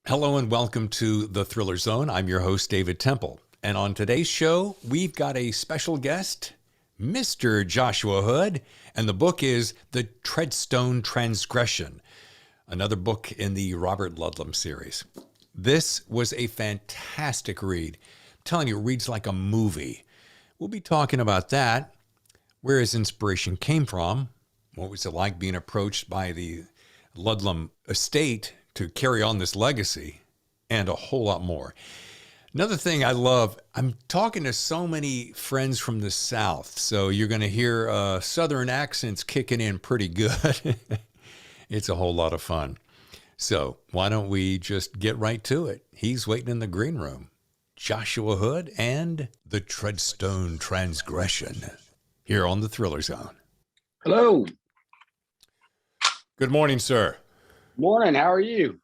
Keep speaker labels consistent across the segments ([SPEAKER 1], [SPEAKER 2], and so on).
[SPEAKER 1] Hello and welcome to the Thriller Zone. I'm your host, David Temple. And on today's show, we've got a special guest, Mr. Joshua Hood. And the book is The Treadstone Transgression, another book in the Robert Ludlum series. This was a fantastic read. I'm telling you, it reads like a movie. We'll be talking about that, where his inspiration came from, what was it like being approached by the Ludlum estate to carry on this legacy, and a whole lot more. Another thing I love, I'm talking to so many friends from the South, so you're going to hear Southern accents kicking in pretty good. It's a whole lot of fun. So why don't we just get right to it? He's waiting in the green room. Joshua Hood and The Treadstone Transgression here on the Thriller Zone.
[SPEAKER 2] Hello.
[SPEAKER 1] Good morning, sir.
[SPEAKER 2] Morning. How are you?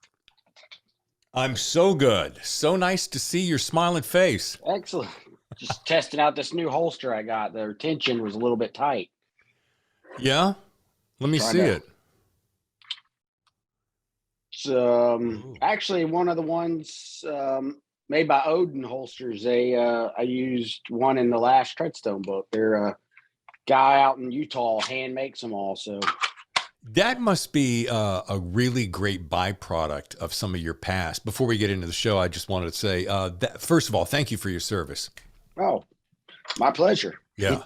[SPEAKER 1] I'm so good. So nice to see your smiling face.
[SPEAKER 2] Excellent. Just testing out this new holster I got. The retention was a little bit tight.
[SPEAKER 1] Yeah? Let me see it.
[SPEAKER 2] It's actually one of the ones made by Odin holsters. I used one in the last Treadstone book. They're a guy out in Utah hand makes them all. So
[SPEAKER 1] that must be a really great byproduct of some of your past. Before we get into the show, I just wanted to say, first of all, thank you for your service.
[SPEAKER 2] Oh, my pleasure.
[SPEAKER 1] Yeah.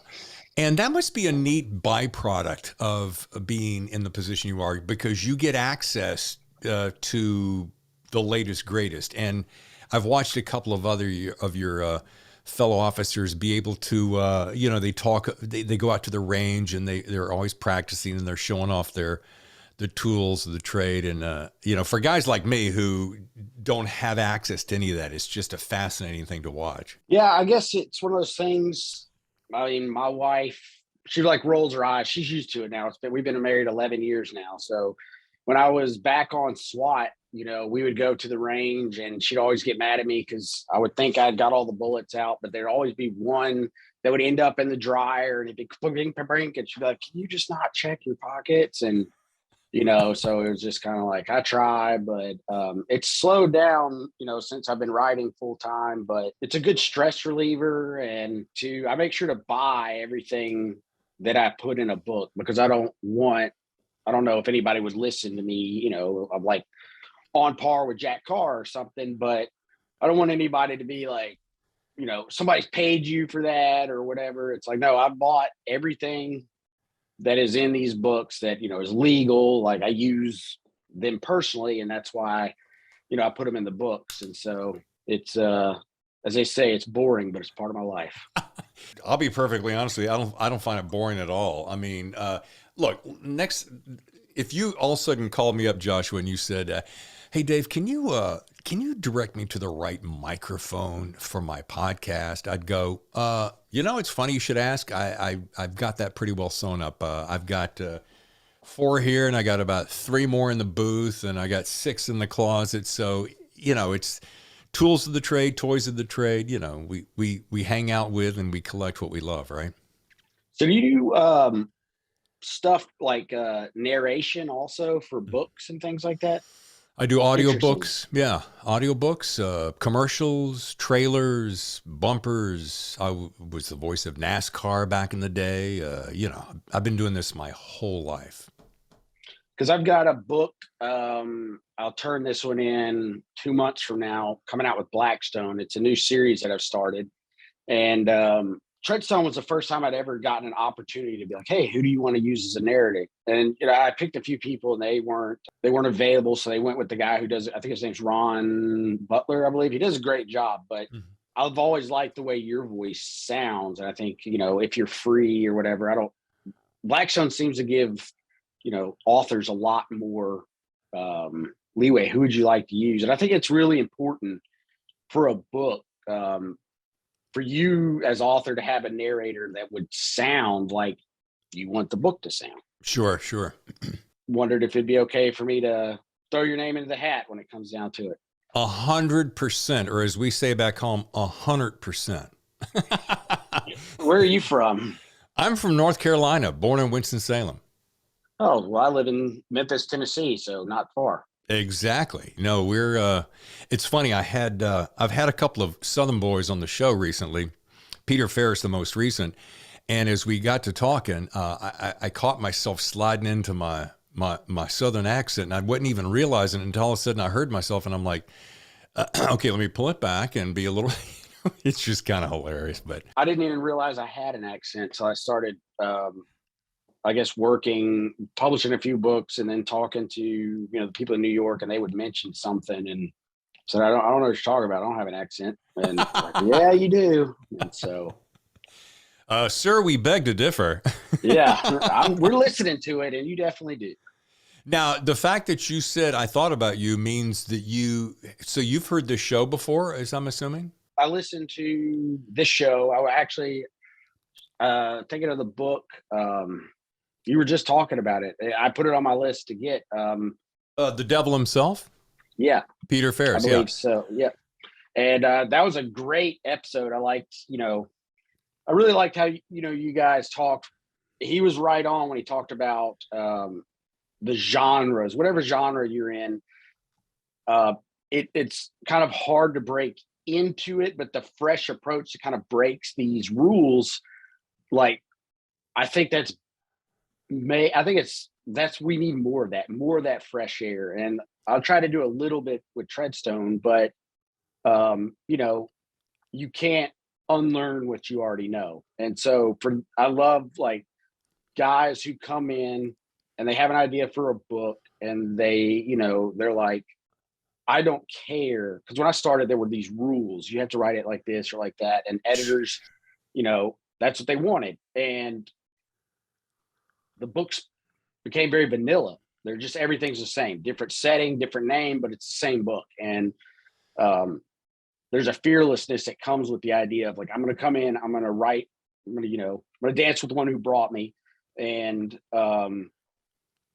[SPEAKER 1] And that must be a neat byproduct of being in the position you are, because you get access to the latest, greatest. And I've watched a couple of other of your fellow officers be able to, they go out to the range and they're always practicing and they're showing off the tools of the trade. And, for guys like me who don't have access to any of that, it's just a fascinating thing to watch.
[SPEAKER 2] Yeah, I guess it's one of those things. I mean, my wife, she rolls her eyes. She's used to it now. We've been married 11 years now. So when I was back on SWAT, we would go to the range and she'd always get mad at me because I would think I'd got all the bullets out, but there'd always be one that would end up in the dryer and it'd be brink, and she'd be like, can you just not check your pockets? And, so it was just kind of like, I try, but it's slowed down, since I've been writing full time, but it's a good stress reliever. And I make sure to buy everything that I put in a book because I don't know if anybody would listen to me, I'm like on par with Jack Carr or something, but I don't want anybody to be like, somebody's paid you for that or whatever. It's like, no, I bought everything that is in these books that, is legal. Like I use them personally. And that's why, I put them in the books. And so it's, as they say, it's boring, but it's part of my life.
[SPEAKER 1] I'll be perfectly honest with you. I don't find it boring at all. I mean, look, if you all of a sudden called me up, Joshua, and you said, hey, Dave, can you direct me to the right microphone for my podcast? I'd go, it's funny you should ask. I've got that pretty well sewn up. I've got 4 here, and I got about 3 more in the booth, and I got 6 in the closet. So, it's tools of the trade, toys of the trade. We hang out with and we collect what we love, right?
[SPEAKER 2] So do you do stuff like narration also for books and things like that?
[SPEAKER 1] I do audiobooks. Yeah. Audiobooks, commercials, trailers, bumpers. I was the voice of NASCAR back in the day. I've been doing this my whole life.
[SPEAKER 2] Because I've got a book. I'll turn this one in 2 months from now, coming out with Blackstone. It's a new series that I've started. And Treadstone was the first time I'd ever gotten an opportunity to be like, hey, who do you want to use as a narrative? And I picked a few people and they weren't available. So they went with the guy who does it. I think his name's Ron Butler, I believe. He does a great job, but I've always liked the way your voice sounds. And I think, if you're free or whatever, Blackstone seems to give, authors a lot more leeway. Who would you like to use? And I think it's really important for a book, for you as author to have a narrator that would sound like you want the book to sound.
[SPEAKER 1] Sure.
[SPEAKER 2] Wondered if it'd be okay for me to throw your name into the hat when it comes down to it.
[SPEAKER 1] 100%, or as we say back home, 100%.
[SPEAKER 2] Where are you from?
[SPEAKER 1] I'm from North Carolina, born in Winston-Salem.
[SPEAKER 2] Oh, well, I live in Memphis, Tennessee, so not far.
[SPEAKER 1] Exactly. No, it's funny. I've had a couple of Southern boys on the show recently. Peter Ferris, the most recent. And as we got to talking, I caught myself sliding into my Southern accent, and I wasn't even realizing it until all of a sudden I heard myself, and I'm like, okay, let me pull it back and be a little. It's just kind of hilarious, but
[SPEAKER 2] I didn't even realize I had an accent. So I started, I guess, working, publishing a few books, and then talking to, the people in New York, and they would mention something and said, I don't know what you're talking about. I don't have an accent. And like, yeah, you do. And so,
[SPEAKER 1] sir, we beg to differ.
[SPEAKER 2] yeah, we're listening to it, and you definitely do.
[SPEAKER 1] Now, the fact that you said I thought about you means that so you've heard this show before, as I'm assuming?
[SPEAKER 2] I listened to this show. I was actually thinking of the book. You were just talking about it. I put it on my list to get.
[SPEAKER 1] The Devil himself?
[SPEAKER 2] Yeah.
[SPEAKER 1] Peter Ferris,
[SPEAKER 2] I believe so. Yeah. And that was a great episode. I liked, I really liked how, you guys talked. He was right on when he talked about the genres, whatever genre you're in. It's kind of hard to break into it, but the fresh approach that kind of breaks these rules, like, I think we need more of that fresh air. And I'll try to do a little bit with Treadstone, but you can't unlearn what you already know. And so I love like guys who come in and they have an idea for a book, and they're like, I don't care. Because when I started, there were these rules. You have to write it like this or like that. And editors, that's what they wanted. And the books became very vanilla. They're just, everything's the same, different setting, different name, but it's the same book. And there's a fearlessness that comes with the idea of like, I'm going to come in, I'm going to write, I'm going to dance with the one who brought me. And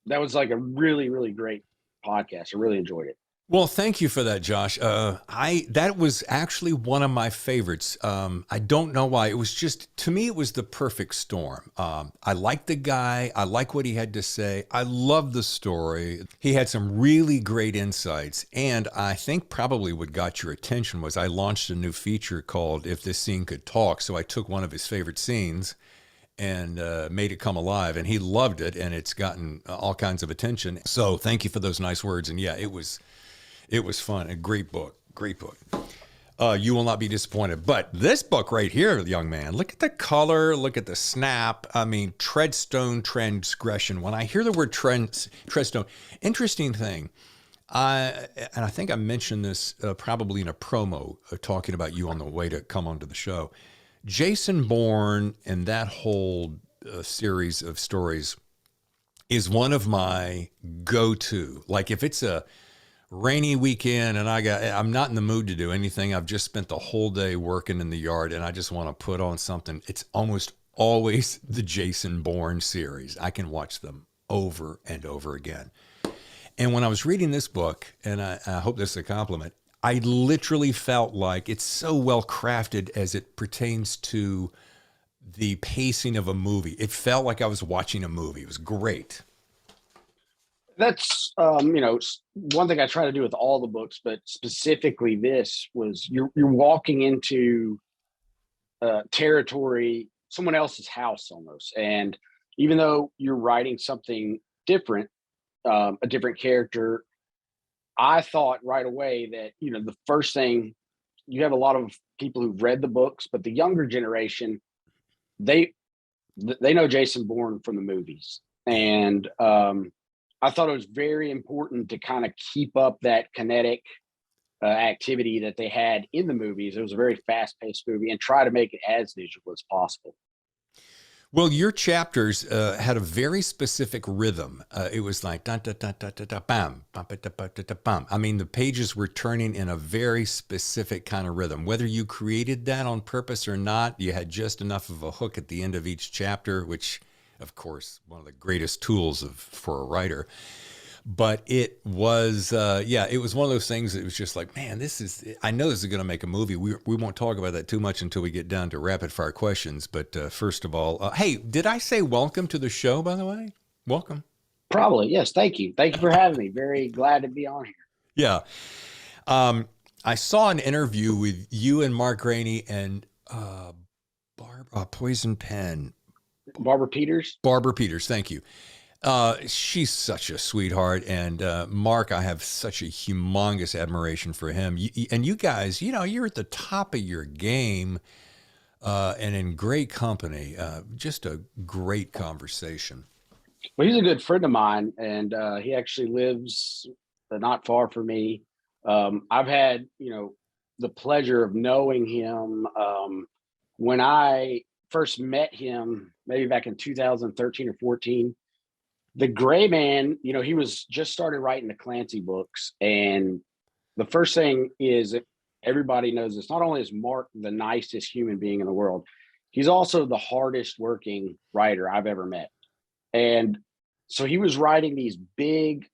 [SPEAKER 2] that was like a really, really great podcast. I really enjoyed it.
[SPEAKER 1] Well, thank you for that, Josh. That was actually one of my favorites. I don't know why. It was just, to me, it was the perfect storm. I liked the guy. I like what he had to say. I love the story. He had some really great insights. And I think probably what got your attention was I launched a new feature called If This Scene Could Talk. So I took one of his favorite scenes and made it come alive, and he loved it, and it's gotten all kinds of attention. So thank you for those nice words. And yeah, it was fun. A great book. Great book. You will not be disappointed. But this book right here, young man, look at the color, look at the snap. I mean, Treadstone, Transgression. When I hear the word Treadstone, interesting thing. And I think I mentioned this probably in a promo talking about you on the way to come onto the show. Jason Bourne and that whole series of stories is one of my go-to. Like if it's a rainy weekend and I'm not in the mood to do anything, I've just spent the whole day working in the yard and I just want to put on something, it's almost always the Jason Bourne series. I can watch them over and over again. And when I was reading this book, and I hope this is a compliment, I literally felt like it's so well crafted as it pertains to the pacing of a movie. It felt like I was watching a movie. It was great.
[SPEAKER 2] That's one thing I try to do with all the books, but specifically this was you're walking into territory, someone else's house almost. And even though you're writing something different, a different character, I thought right away that, the first thing, you have a lot of people who've read the books, but the younger generation, they know Jason Bourne from the movies. And I thought it was very important to kind of keep up that kinetic activity that they had in the movies. It was a very fast-paced movie, and try to make it as visual as possible.
[SPEAKER 1] Well, your chapters had a very specific rhythm. It was like da da da da da da bam, bam da da da da bam. I mean, the pages were turning in a very specific kind of rhythm. Whether you created that on purpose or not, you had just enough of a hook at the end of each chapter, which, of course, one of the greatest tools for a writer. But it was, it was one of those things that was just like, man, I know this is going to make a movie. We won't talk about that too much until we get down to rapid fire questions. But first of all, hey, did I say welcome to the show, by the way? Welcome.
[SPEAKER 2] Probably. Yes. Thank you. Thank you for having me. Very glad to be on here.
[SPEAKER 1] Yeah. I saw an interview with you and Mark Rainey and Poison Pen.
[SPEAKER 2] Barbara Peters.
[SPEAKER 1] Barbara Peters, thank you. She's such a sweetheart. And Mark, I have such a humongous admiration for him. And you guys, you're at the top of your game and in great company. Just a great conversation.
[SPEAKER 2] Well, he's a good friend of mine, and he actually lives not far from me. I've had, the pleasure of knowing him when I first met him, maybe back in 2013 or 14. The Gray Man, he was just started writing the Clancy books, and the first thing is that everybody knows this. Not only is Mark the nicest human being in the world, he's also the hardest working writer I've ever met. And so he was writing these big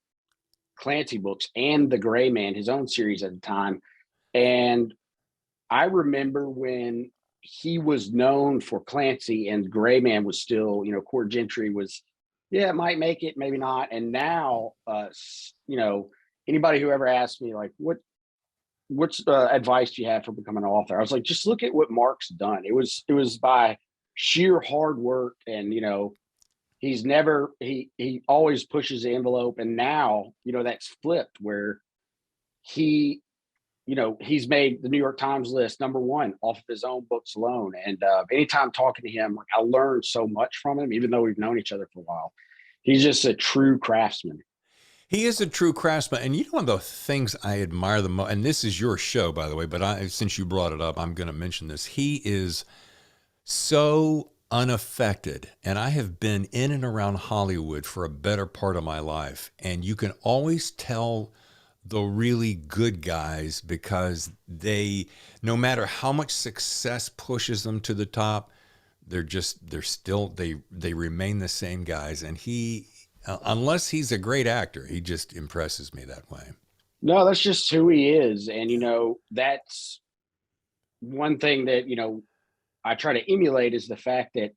[SPEAKER 2] Clancy books and The Gray Man, his own series at the time. And I remember when he was known for Clancy and Gray Man was still, Court Gentry was, yeah, it might make it, maybe not. And now, anybody who ever asked me, like, what's advice do you have for becoming an author? I was like, just look at what Mark's done. It was by sheer hard work, and he's never he always pushes the envelope. And now that's flipped, where he's made the New York Times list #1 off of his own books alone. And anytime talking to him, I learned so much from him, even though we've known each other for a while. He's just a true craftsman.
[SPEAKER 1] He is a true craftsman. And one of the things I admire the most, and this is your show, by the way, but since you brought it up, I'm going to mention this. He is so unaffected. And I have been in and around Hollywood for a better part of my life. And you can always tell the really good guys because they, no matter how much success pushes them to the top, they remain the same guys. And he, unless he's a great actor, he just impresses me that way.
[SPEAKER 2] No, that's just who he is. And, that's one thing that, I try to emulate is the fact that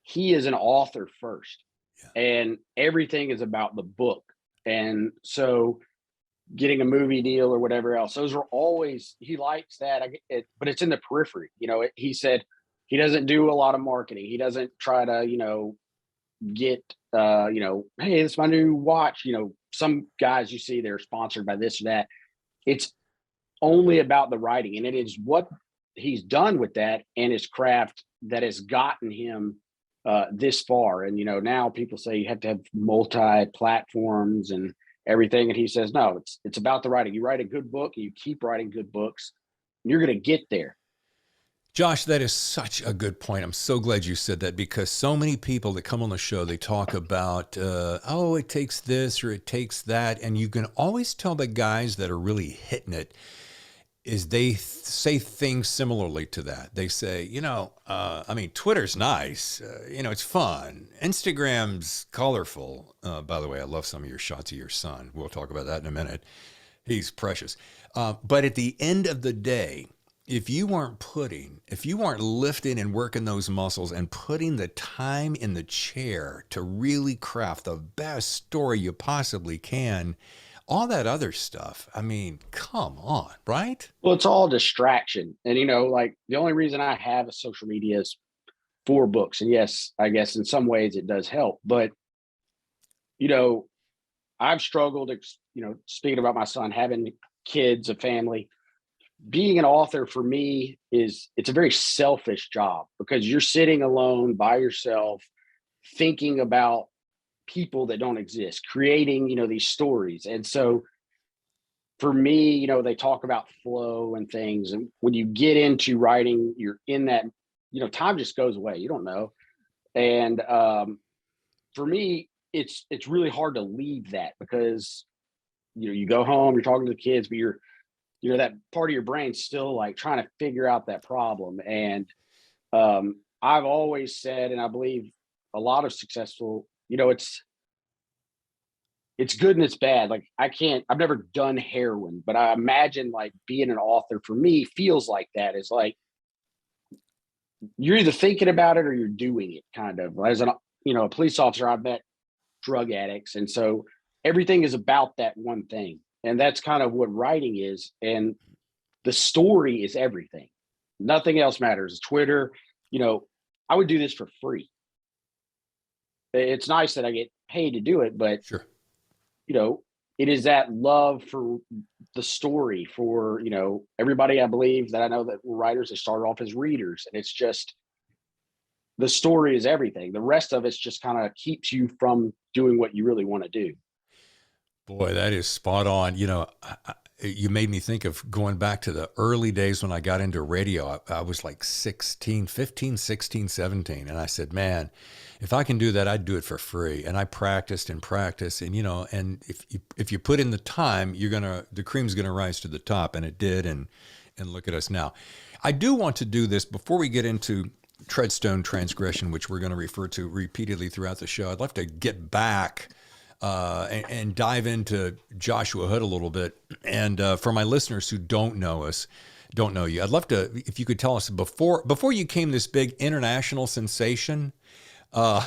[SPEAKER 2] he is an author first. Yeah. And everything is about the book. And so getting a movie deal or whatever else, those are always, he likes that, but it's in the periphery. He said he doesn't do a lot of marketing. He doesn't try to, get, hey, it's my new watch. Some guys you see, they're sponsored by this or that. It's only about the writing. And it is what he's done with that and his craft that has gotten him this far. And, now people say you have to have multi-platforms and everything. And he says, no, it's about the writing. You write a good book, and you keep writing good books, you're going to get there.
[SPEAKER 1] Josh, that is such a good point. I'm so glad you said that, because so many people that come on the show, they talk about, it takes this or it takes that. And you can always tell the guys that are really hitting it is they say things similarly to that. They say, Twitter's nice. It's fun. Instagram's colorful. By the way, I love some of your shots of your son. We'll talk about that in a minute. He's precious. But at the end of the day, if you weren't lifting and working those muscles and putting the time in the chair to really craft the best story you possibly can, all that other stuff, come on, right?
[SPEAKER 2] Well, it's all distraction. And, the only reason I have a social media is for books. And yes, I guess in some ways it does help. But, I've struggled, speaking about my son, having kids, a family. Being an author for me it's a very selfish job, because you're sitting alone by yourself, thinking about people that don't exist, creating, these stories. And so for me, they talk about flow and things. And when you get into writing, you're in that, time just goes away. You don't know. And for me, it's really hard to leave that, because, you go home, you're talking to the kids, but you're that part of your brain still like trying to figure out that problem. And I've always said, and I believe a lot of successful, it's good and it's bad. Like I've never done heroin, but I imagine like being an author for me feels like that. Is like you're either thinking about it or you're doing it, kind of. As a police officer, I've met drug addicts. And so everything is about that one thing. And that's kind of what writing is. And the story is everything. Nothing else matters. Twitter, I would do this for free. It's nice that I get paid to do it, but
[SPEAKER 1] Sure.
[SPEAKER 2] It is that love for the story, for everybody. I believe that I know that writers, they started off as readers, and it's just the story is everything. The rest of it's just kind of keeps you from doing what you really want to do.
[SPEAKER 1] Boy, that is spot on. You made me think of going back to the early days when I got into radio. I was like 15, 16, 17. And I said, man, if I can do that, I'd do it for free. And I practiced and practiced. And, and if you put in the time, the cream's going to rise to the top. And it did. And look at us now. I do want to do this before we get into Treadstone Transgression, which we're going to refer to repeatedly throughout the show. I'd love to get back and dive into Joshua Hood a little bit. And for my listeners who don't know you, I'd love to, if you could tell us before you came this big international sensation.
[SPEAKER 2] No,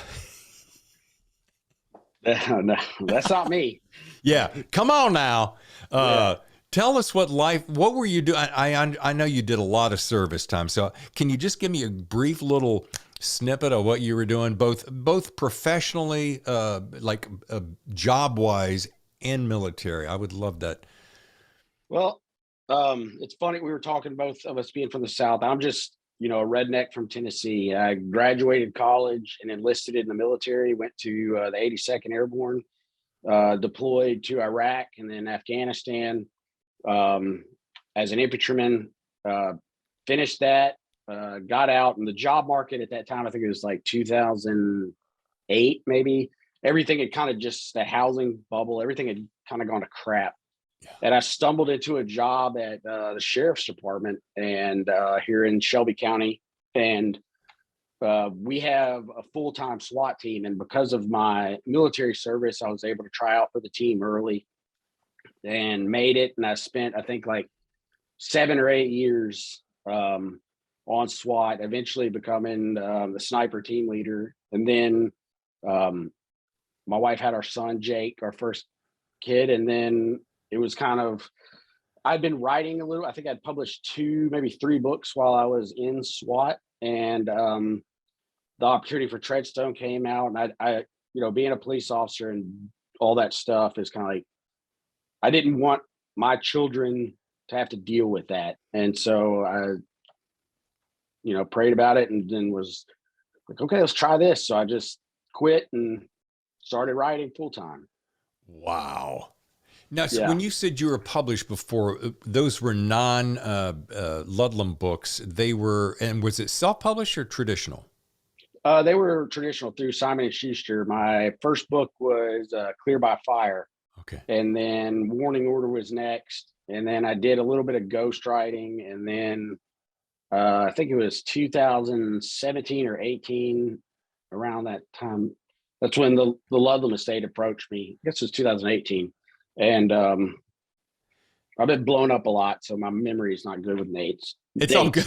[SPEAKER 2] that's not me.
[SPEAKER 1] Yeah, come on now. Tell us what were you doing? I know you did a lot of service time. So can you just give me a brief little snippet of what you were doing, both professionally, job wise, and military? I would love that.
[SPEAKER 2] Well, it's funny. We were talking, both of us being from the South. I'm just, a redneck from Tennessee. I graduated college and enlisted in the military, went to the 82nd Airborne, deployed to Iraq and then Afghanistan as an infantryman, finished that. Got out, and the job market at that time, I think it was like 2008, maybe. Everything had kind of just, the housing bubble, everything had kind of gone to crap. Yeah. And I stumbled into a job at the sheriff's department and here in Shelby County. And we have a full-time SWAT team. And because of my military service, I was able to try out for the team early and made it. And I spent, I think, like 7 or 8 years on SWAT, eventually becoming the sniper team leader. And then my wife had our son, Jake, our first kid. And then it was kind of, I'd been writing a little. I think I'd published 2, maybe 3 books while I was in SWAT. And the opportunity for Treadstone came out. And I being a police officer and all that stuff is kind of like, I didn't want my children to have to deal with that. And so I prayed about it and then was like, okay, let's try this. So I just quit and started writing full time.
[SPEAKER 1] Wow. Now, so when you said you were published before, those were Ludlum books. And was it self-published or traditional?
[SPEAKER 2] They were traditional through Simon & Schuster. My first book was Clear by Fire.
[SPEAKER 1] Okay.
[SPEAKER 2] And then Warning Order was next. And then I did a little bit of ghostwriting. And then I think it was 2017 or 18, around that time. That's when the Ludlum estate approached me. I guess it was 2018. And I've been blown up a lot, so my memory is not good with Nate's.
[SPEAKER 1] It's all good.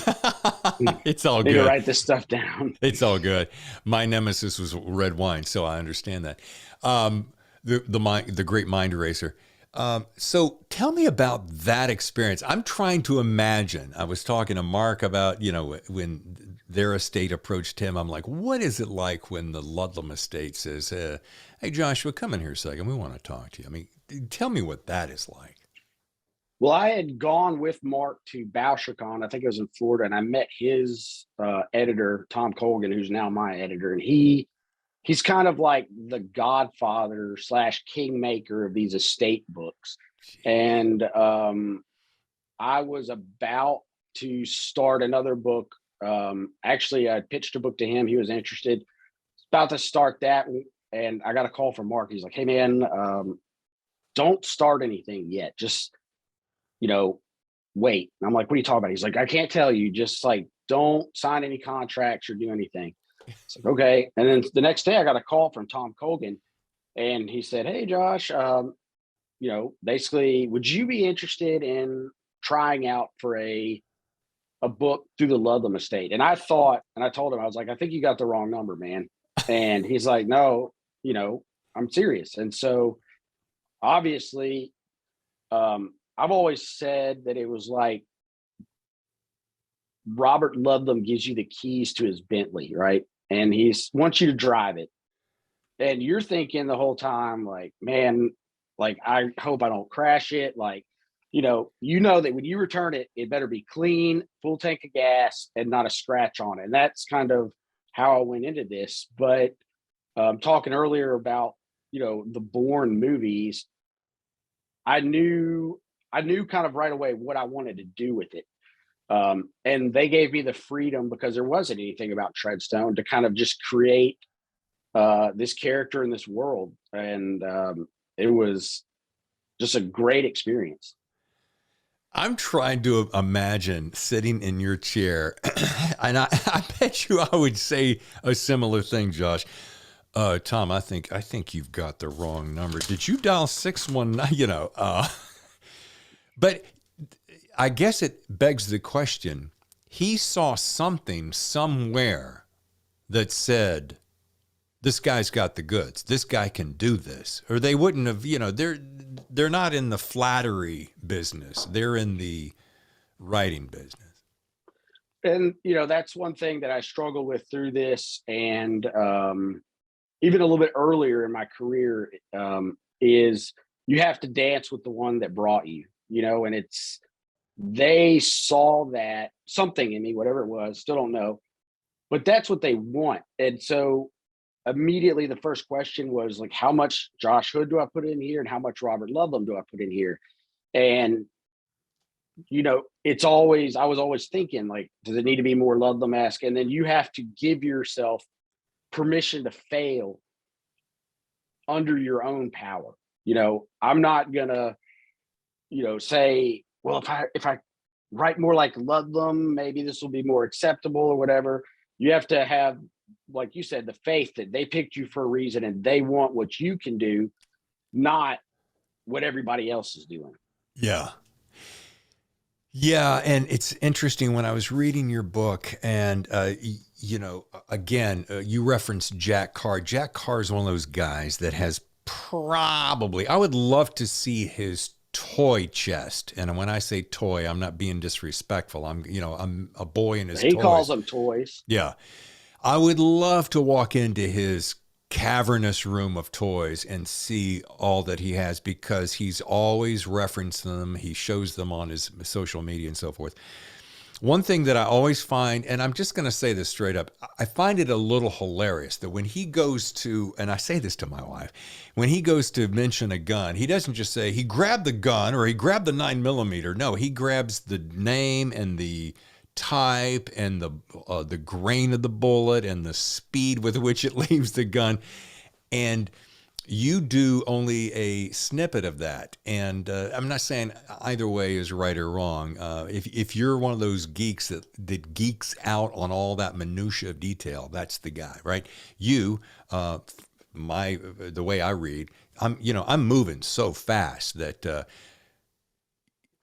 [SPEAKER 1] It's all good.
[SPEAKER 2] Need to write this stuff down.
[SPEAKER 1] It's all good. My nemesis was red wine, so I understand that. The great mind eraser. So tell me about that experience. I'm trying to imagine. I was talking to Mark about, when their estate approached him. I'm like, what is it like when the Ludlum estate says, hey, Joshua, come in here a second. We want to talk to you. I mean, tell me what that is like.
[SPEAKER 2] Well, I had gone with Mark to Bauschicon. I think it was in Florida, and I met his editor, Tom Colgan, who's now my editor. And he's kind of like the godfather / kingmaker of these estate books. And I was about to start another book. Actually, I pitched a book to him. He was interested. About to start that. And I got a call from Mark. He's like, hey, man, don't start anything yet. Just, wait. And I'm like, what are you talking about? He's like, I can't tell you. Just like, don't sign any contracts or do anything. It's like, okay. And then the next day I got a call from Tom Colgan, and he said, hey, Josh, basically, would you be interested in trying out for a book through the Ludlum estate? And I thought, and I told him, I was like, I think you got the wrong number, man. And he's like, no, I'm serious. And so obviously, I've always said that it was like Robert Ludlum gives you the keys to his Bentley, right? And he's wants you to drive it. And you're thinking the whole time, like, man, like, I hope I don't crash it. Like, that when you return it, it better be clean, full tank of gas, and not a scratch on it. And that's kind of how I went into this. But talking earlier about, the Bourne movies, I knew kind of right away what I wanted to do with it. And they gave me the freedom, because there wasn't anything about Treadstone, to kind of just create this character in this world. And it was just a great experience.
[SPEAKER 1] I'm trying to imagine sitting in your chair, and I bet you I would say a similar thing, Josh. Tom, I think you've got the wrong number. Did you dial 619? But I guess it begs the question. He saw something somewhere that said, this guy's got the goods. This guy can do this. Or they wouldn't have, they're not in the flattery business. They're in the writing business.
[SPEAKER 2] And, that's one thing that I struggle with through this. And even a little bit earlier in my career, is you have to dance with the one that brought you, and they saw that something in me, whatever it was, still don't know, but that's what they want. And so immediately the first question was like, how much Josh Hood do I put in here, and how much Robert Ludlum do I put in here? And I was always thinking, like, does it need to be more Ludlum-esque? And then you have to give yourself permission to fail under your own power. I'm not gonna say, well, if I write more like Ludlum, maybe this will be more acceptable or whatever. You have to have, like you said, the faith that they picked you for a reason, and they want what you can do, not what everybody else is doing.
[SPEAKER 1] Yeah. Yeah. And it's interesting when I was reading your book, and, again, you referenced Jack Carr. Jack Carr is one of those guys that has probably, I would love to see his toy chest. And when I say toy, I'm not being disrespectful. I'm a boy in his toys.
[SPEAKER 2] He calls them toys.
[SPEAKER 1] Yeah. I would love to walk into his cavernous room of toys and see all that he has, because he's always referencing them. He shows them on his social media and so forth. One thing that I always find, and I'm just going to say this straight up, I find it a little hilarious that when he goes to, and I say this to my wife, when he goes to mention a gun, he doesn't just say he grabbed the gun or he grabbed the 9mm. No, he grabs the name and the type and the grain of the bullet and the speed with which it leaves the gun. And you do only a snippet of that. And I'm not saying either way is right or wrong. If you're one of those geeks that geeks out on all that minutia of detail, that's the guy, right? You, the way I read, I'm moving so fast that,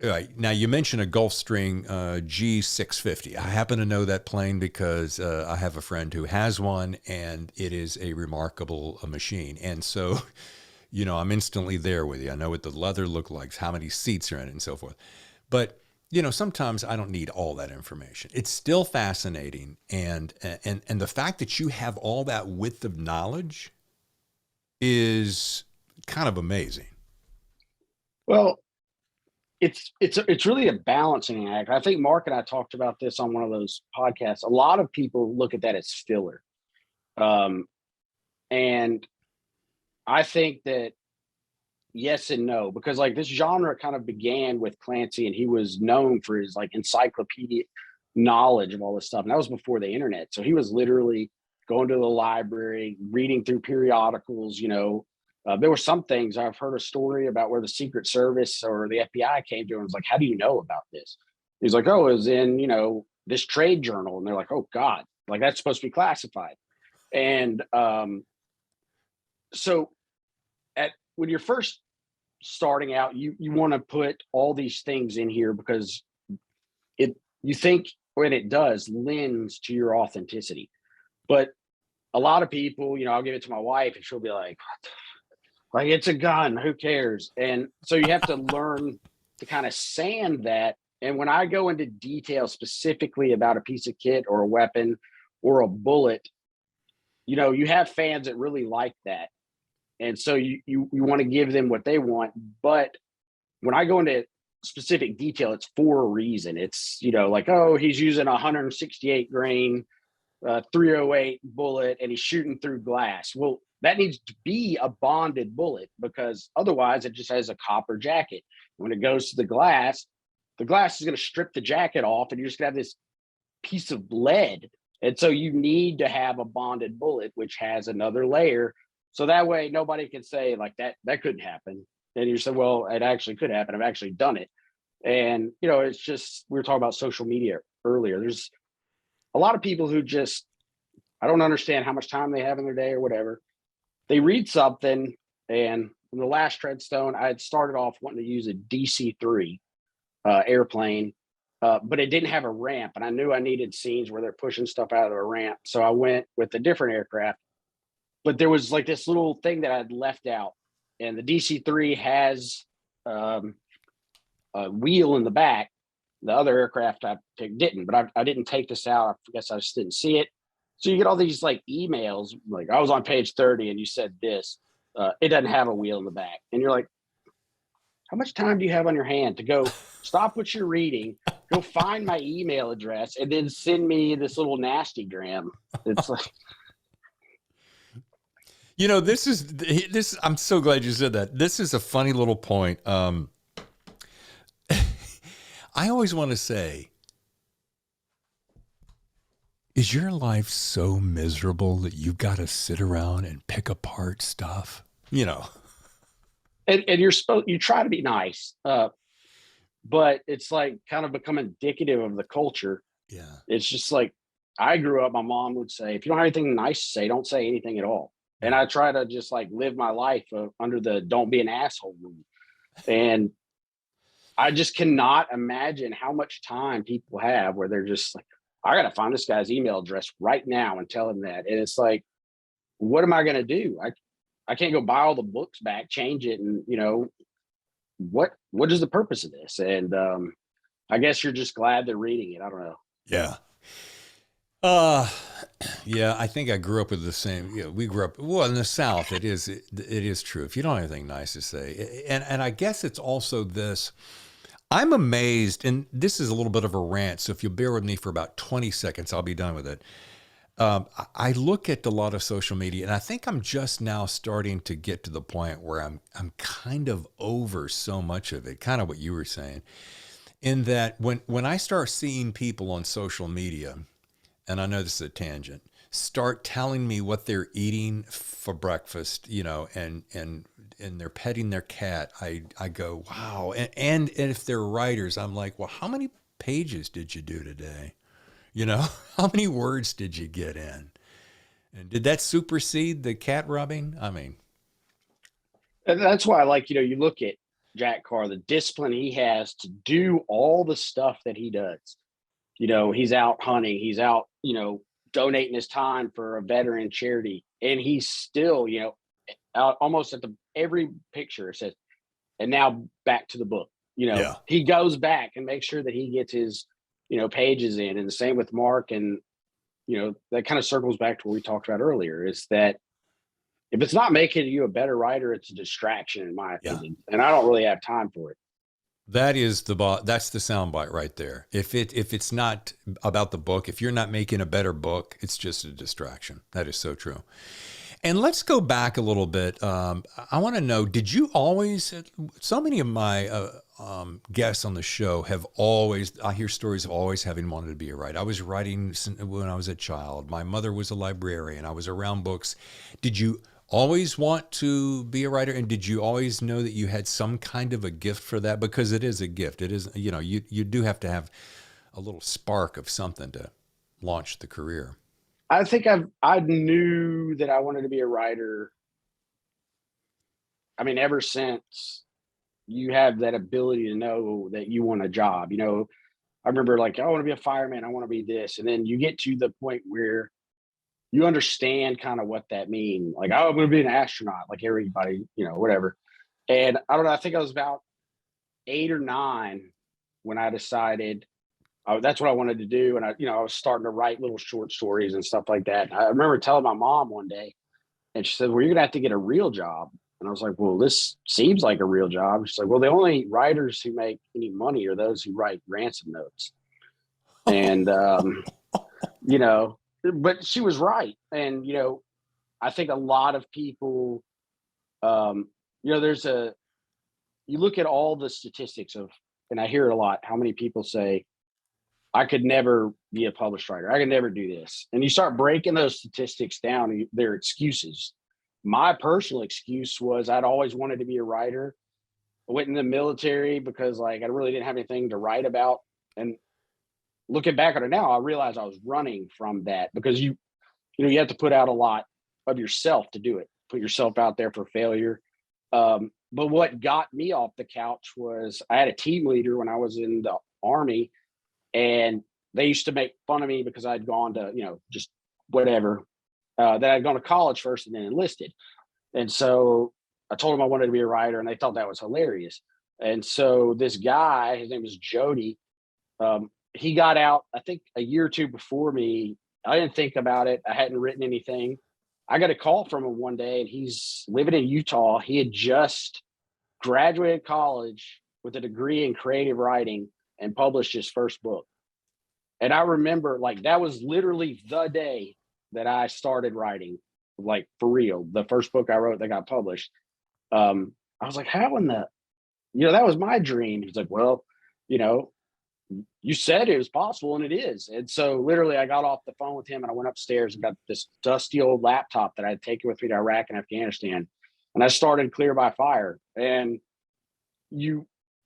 [SPEAKER 1] right. Now, you mentioned a Gulfstream G650. I happen to know that plane because I have a friend who has one, and it is a remarkable machine. And so, I'm instantly there with you. I know what the leather looks like, how many seats are in it, and so forth. But, sometimes I don't need all that information. It's still fascinating. And the fact that you have all that width of knowledge is kind of amazing.
[SPEAKER 2] Well, it's really a balancing act. I think Mark and I talked about this on one of those podcasts. A lot of people look at that as filler. And I think that yes and no, because like this genre kind of began with Clancy, and he was known for his like encyclopedic knowledge of all this stuff. And that was before the internet. So he was literally going to the library, reading through periodicals, there were some things. I've heard a story about where the Secret Service or the FBI came to him and was like, how do you know about this? He's like, oh, it was in, this trade journal. And they're like, oh God, like that's supposed to be classified. And so when you're first starting out, you want to put all these things in here because you think when it does lends to your authenticity. But a lot of people, I'll give it to my wife and she'll be like, Like, it's a gun, who cares? And so you have to learn to kind of sand that. And when I go into detail specifically about a piece of kit or a weapon or a bullet, you have fans that really like that. And so you want to give them what they want. But when I go into specific detail, it's for a reason. It's, like, oh, he's using a 168 grain 308 bullet and he's shooting through glass. Well, that needs to be a bonded bullet, because otherwise it just has a copper jacket. When it goes to the glass is going to strip the jacket off and you're just going to have this piece of lead. And so you need to have a bonded bullet, which has another layer. So that way nobody can say like that couldn't happen. And you say, well, it actually could happen. I've actually done it. And, it's just, we were talking about social media earlier. There's a lot of people who just, I don't understand how much time they have in their day or whatever. They read something, and in the last Treadstone, I had started off wanting to use a DC-3 airplane, but it didn't have a ramp, and I knew I needed scenes where they're pushing stuff out of a ramp. So I went with a different aircraft, but there was like this little thing that I'd left out, and the DC-3 has a wheel in the back. The other aircraft I picked didn't, but I didn't take this out. I guess I just didn't see it. So you get all these like emails, like, I was on page 30 and you said this. It doesn't have a wheel in the back. And you're like, how much time do you have on your hand to go stop what you're reading, go find my email address, and then send me this little nasty gram? It's like,
[SPEAKER 1] this. I'm so glad you said that. This is a funny little point. I always want to say, is your life so miserable that you've got to sit around and pick apart stuff?
[SPEAKER 2] and you try to be nice, but it's like kind of become indicative of the culture.
[SPEAKER 1] Yeah.
[SPEAKER 2] It's just like, I grew up, my mom would say, if you don't have anything nice to say, don't say anything at all. And I try to just like live my life under the don't be an asshole rule. And I just cannot imagine how much time people have where they're just like, I got to find this guy's email address right now and tell him that. And it's like, what am I going to do? I can't go buy all the books back, change it. And, what is the purpose of this? And I guess you're just glad they're reading it. I don't know.
[SPEAKER 1] Yeah. Yeah, I think I grew up with the same, we grew up, well, in the South, it is true. If you don't have anything nice to say, and I guess it's also this, I'm amazed, and this is a little bit of a rant, so if you'll bear with me for about 20 seconds, I'll be done with it. I look at a lot of social media, and I think I'm just now starting to get to the point where I'm kind of over so much of it, kind of what you were saying, in that when I start seeing people on social media, and I know this is a tangent, start telling me what they're eating for breakfast, and they're petting their cat, I go, wow. And if they're writers, I'm like, well, how many pages did you do today? How many words did you get in? And did that supersede the cat rubbing? I mean,
[SPEAKER 2] And that's why I like, you look at Jack Carr, the discipline he has to do all the stuff that he does. He's out hunting, he's out, donating his time for a veteran charity. And he's still, out almost at every picture says, and now back to the book.
[SPEAKER 1] Yeah.
[SPEAKER 2] He goes back and makes sure that he gets his, pages in. And the same with Mark. And, that kind of circles back to what we talked about earlier, is that if it's not making you a better writer, it's a distraction, in my opinion. Yeah. And I don't really have time for it.
[SPEAKER 1] That's the soundbite right there. If it's not about the book, if you're not making a better book, it's just a distraction. That is so true. And let's go back a little bit. I want to know, did you always, so many of my guests on the show I hear stories of always having wanted to be a writer. I was writing when I was a child. My mother was a librarian. I was around books. Did you always want to be a writer? And did you always know that you had some kind of a gift for that? Because it is a gift. It is, you do have to have a little spark of something to launch the career.
[SPEAKER 2] I think I knew that I wanted to be a writer. I mean, ever since you have that ability to know that you want a job, I remember like, I want to be a fireman. I want to be this. And then you get to the point where you understand kind of what that means. Like, oh, I'm going to be an astronaut, like everybody, whatever. And I don't know, I think I was about 8 or 9 when I decided that's what I wanted to do. And I was starting to write little short stories and stuff like that. And I remember telling my mom one day, and she said, well, you're going to have to get a real job. And I was like, well, this seems like a real job. She's like, well, the only writers who make any money are those who write ransom notes. And, but she was right. And, I think a lot of people, you look at all the statistics and I hear it a lot, how many people say, I could never be a published writer. I could never do this. And you start breaking those statistics down, they're excuses. My personal excuse was I'd always wanted to be a writer. I went in the military because I really didn't have anything to write about. And looking back on it now, I realize I was running from that because you have to put out a lot of yourself to do it. Put yourself out there for failure. But what got me off the couch was I had a team leader when I was in the Army, and they used to make fun of me because I'd gone to, just whatever, that I'd gone to college first and then enlisted. And so I told them I wanted to be a writer, and they thought that was hilarious. And so this guy, his name was Jody, he got out, I think a year or two before me. I didn't think about it. I hadn't written anything. I got a call from him one day, and he's living in Utah. He had just graduated college with a degree in creative writing and published his first book. And I remember that was literally the day that I started writing, for real. The first book I wrote that got published. I was like, how in the, that was my dream. He's like, well, you said it was possible, and it is. And so literally I got off the phone with him and I went upstairs and got this dusty old laptop that I'd taken with me to Iraq and Afghanistan. And I started Clear by Fire. And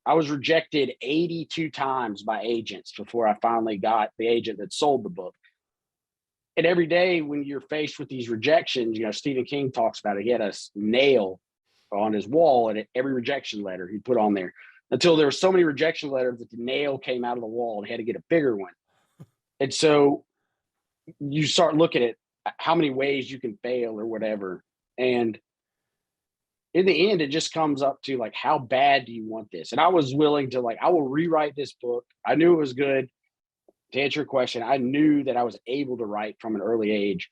[SPEAKER 2] I was rejected 82 times by agents before I finally got the agent that sold the book. And every day when you're faced with these rejections, Stephen King talks about it. He had a nail on his wall and every rejection letter he put on there until there were so many rejection letters that the nail came out of the wall and he had to get a bigger one. And so you start looking at how many ways you can fail or whatever. And in the end, it just comes up to how bad do you want this? And I was willing to I will rewrite this book. I knew it was good. To answer your question, I knew that I was able to write from an early age,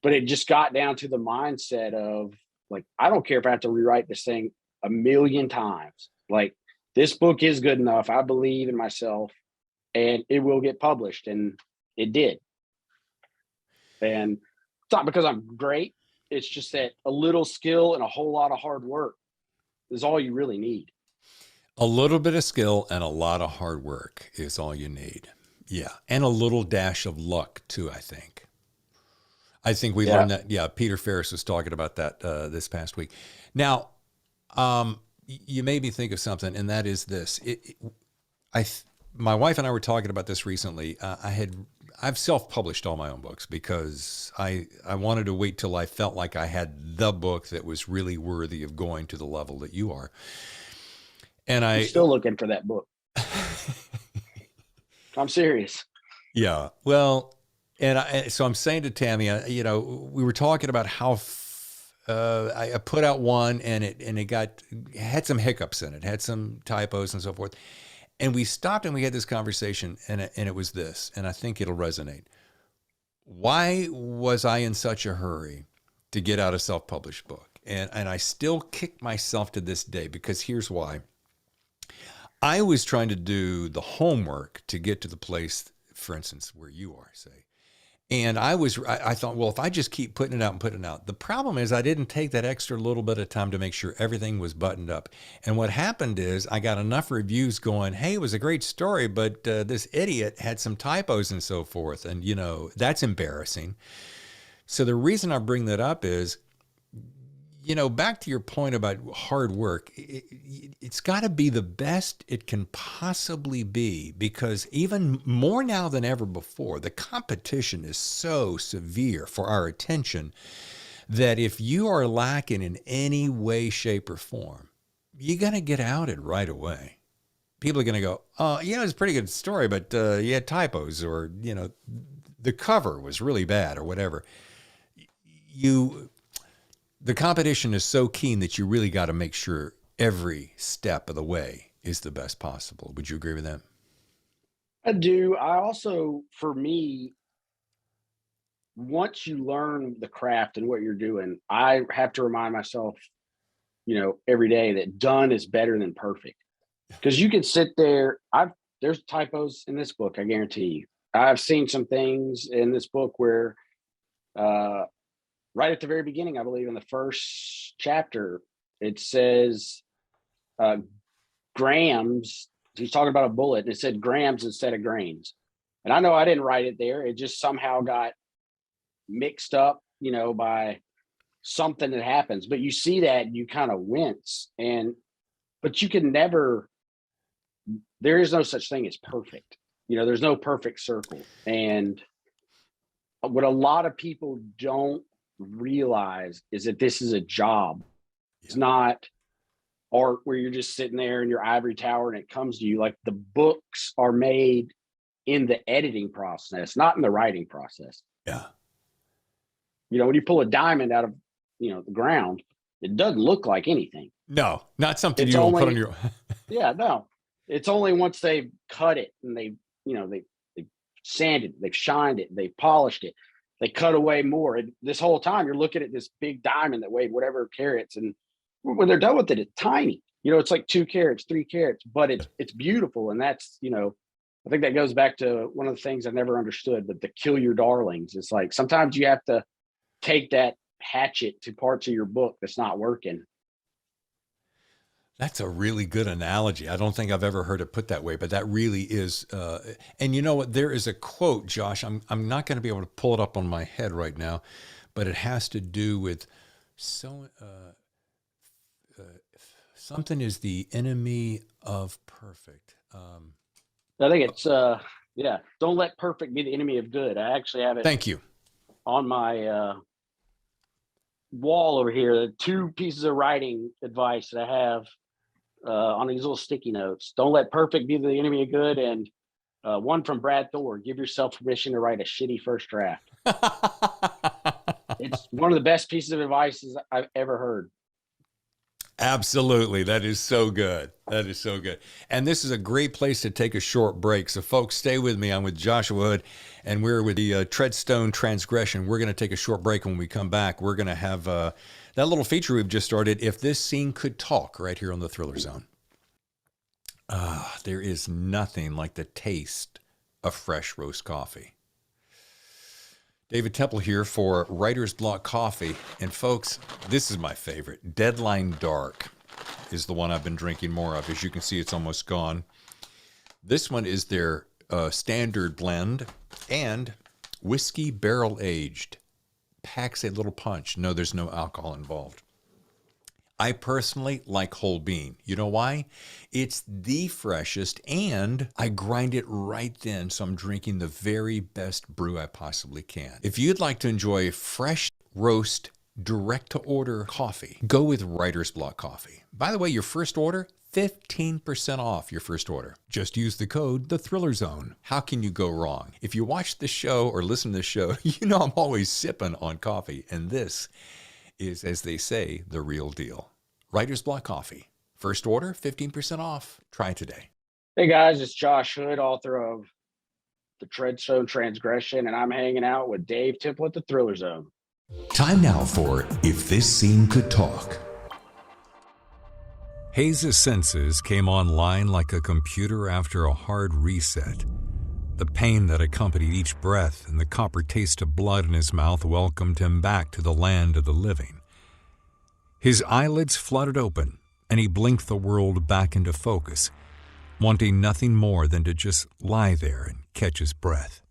[SPEAKER 2] but it just got down to the mindset of I don't care if I have to rewrite this thing a million times. This book is good enough. I believe in myself and it will get published. And it did. And it's not because I'm great. It's just that a little skill and a whole lot of hard work is all you really need.
[SPEAKER 1] A little bit of skill and a lot of hard work is all you need. Yeah. And a little dash of luck too, I think. I think we learned that. Yeah. Peter Ferris was talking about that this past week. Now, you made me think of something, and that is this. My wife and I were talking about this recently. I've self-published all my own books because I wanted to wait till I felt like I had the book that was really worthy of going to the level that you are. And I'm
[SPEAKER 2] still looking for that book. I'm serious.
[SPEAKER 1] Yeah. Well, so I'm saying to Tammy, we were talking about how I put out one and it had some hiccups in it, had some typos and so forth. And we stopped and we had this conversation, and it was this, and I think it'll resonate. Why was I in such a hurry to get out a self-published book? And I still kick myself to this day, because here's why. I was trying to do the homework to get to the place, for instance, where you are, say. And I thought, well, if I just keep putting it out and putting it out. The problem is I didn't take that extra little bit of time to make sure everything was buttoned up. And what happened is I got enough reviews going, hey, it was a great story, but this idiot had some typos and so forth. And, that's embarrassing. So the reason I bring that up is, back to your point about hard work, it's got to be the best it can possibly be, because even more now than ever before, the competition is so severe for our attention that if you are lacking in any way, shape, or form, you're going to get outed right away. People are going to go, oh, yeah, it's a pretty good story, but you had typos, or, the cover was really bad or whatever. the competition is so keen that you really got to make sure every step of the way is the best possible. Would you agree with that?
[SPEAKER 2] I do. I also, for me, once you learn the craft and what you're doing, I have to remind myself, every day that done is better than perfect. Because you can sit there. There's typos in this book, I guarantee you. I've seen some things in this book where right at the very beginning, I believe in the first chapter, it says grams. He's talking about a bullet, and it said grams instead of grains. And I know I didn't write it there. It just somehow got mixed up, by something that happens. But you see that and you kind of wince. But you can never, there is no such thing as perfect. There's no perfect circle. And what a lot of people don't realize is that this is a job. It's not art where you're just sitting there in your ivory tower and it comes to you. Like, the books are made in the editing process, not in the writing process.
[SPEAKER 1] Yeah.
[SPEAKER 2] When you pull a diamond out of, the ground, it doesn't look like anything.
[SPEAKER 1] No, not something you don't put on your.
[SPEAKER 2] Yeah, no. It's only once they've cut it and they've sanded it, they've shined it, they've polished it, they cut away more. And this whole time you're looking at this big diamond that weighed whatever carats, and when they're done with it, it's tiny. It's like 2 carats, 3 carats, but it's beautiful. And that's, I think that goes back to one of the things I never understood, but the kill your darlings. It's like sometimes you have to take that hatchet to parts of your book that's not working.
[SPEAKER 1] That's a really good analogy. I don't think I've ever heard it put that way, but that really is. And you know what? There is a quote, Josh. I'm not going to be able to pull it up on my head right now, but it has to do with something is the enemy of perfect.
[SPEAKER 2] I think it's don't let perfect be the enemy of good. I actually have it.
[SPEAKER 1] Thank you.
[SPEAKER 2] On my wall over here, the 2 pieces of writing advice that I have on these little sticky notes. Don't let perfect be the enemy of good. And one from Brad Thor: give yourself permission to write a shitty first draft. It's one of the best pieces of advice I've ever heard.
[SPEAKER 1] Absolutely. That is so good. That is so good. And this is a great place to take a short break. So folks, stay with me. I'm with Joshua Hood, and we're with the Treadstone Transgression. We're going to take a short break. When we come back, we're going to have that little feature we've just started, If This Scene Could Talk, right here on the Thriller Zone. There is nothing like the taste of fresh roast coffee. David Temple here for Writer's Block Coffee. And folks, this is my favorite. Deadline Dark is the one I've been drinking more of. As you can see, it's almost gone. This one is their standard blend and whiskey barrel aged. Packs a little punch. No, there's no alcohol involved. I personally like whole bean. You know why? It's the freshest, and I grind it right then, so I'm drinking the very best brew I possibly can. If you'd like to enjoy fresh roast, direct-to-order coffee, go with Writer's Block Coffee. By the way, your first order, 15% off your first order. Just use the code TheThrillerZone. How can you go wrong? If you watch the show or listen to the show, you know I'm always sipping on coffee, and this is, as they say, the real deal. Writer's Block Coffee. First order, 15% off. Try today.
[SPEAKER 2] Hey guys, it's Josh Hood, author of The Treadstone Transgression, and I'm hanging out with Dave Temple at the Thriller Zone.
[SPEAKER 3] Time now for If This Scene Could Talk.
[SPEAKER 4] Hayes' senses came online like a computer after a hard reset. The pain that accompanied each breath and the copper taste of blood in his mouth welcomed him back to the land of the living. His eyelids fluttered open, and he blinked the world back into focus, wanting nothing more than to just lie there and catch his breath.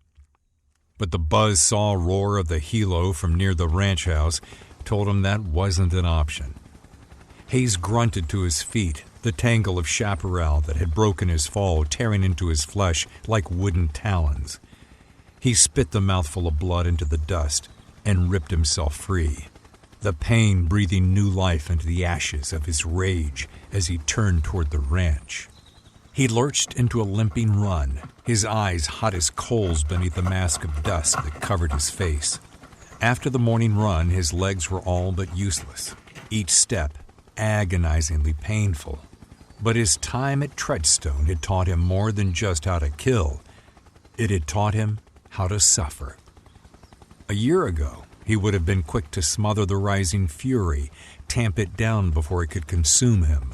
[SPEAKER 4] But the buzz-saw roar of the helo from near the ranch house told him that wasn't an option. Hayes grunted to his feet, the tangle of chaparral that had broken his fall tearing into his flesh like wooden talons. He spit the mouthful of blood into the dust and ripped himself free, the pain breathing new life into the ashes of his rage as he turned toward the ranch. He lurched into a limping run, his eyes hot as coals beneath the mask of dust that covered his face. After the morning run, his legs were all but useless, each step agonizingly painful. But his time at Treadstone had taught him more than just how to kill. It had taught him how to suffer. A year ago, he would have been quick to smother the rising fury, tamp it down before it could consume him.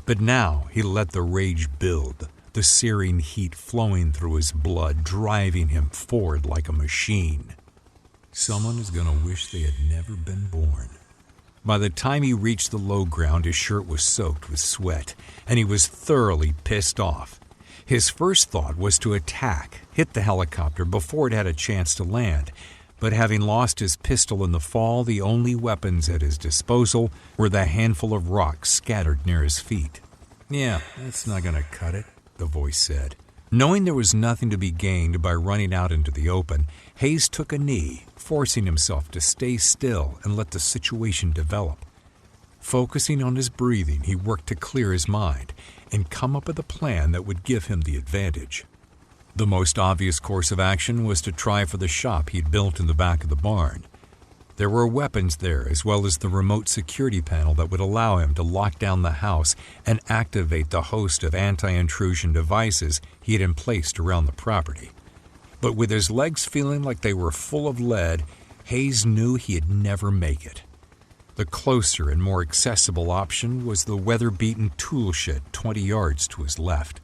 [SPEAKER 4] But now he let the rage build, the searing heat flowing through his blood, driving him forward like a machine. Someone is going to wish they had never been born. By the time he reached the low ground, his shirt was soaked with sweat, and he was thoroughly pissed off. His first thought was to attack, hit the helicopter before it had a chance to land. But having lost his pistol in the fall, the only weapons at his disposal were the handful of rocks scattered near his feet. "Yeah, that's not going to cut it," the voice said. Knowing there was nothing to be gained by running out into the open, Hayes took a knee, forcing himself to stay still and let the situation develop. Focusing on his breathing, he worked to clear his mind and come up with a plan that would give him the advantage. The most obvious course of action was to try for the shop he'd built in the back of the barn. There were weapons there, as well as the remote security panel that would allow him to lock down the house and activate the host of anti-intrusion devices he had emplaced around the property. But with his legs feeling like they were full of lead, Hayes knew he'd never make it. The closer and more accessible option was the weather-beaten tool shed 20 yards to his left.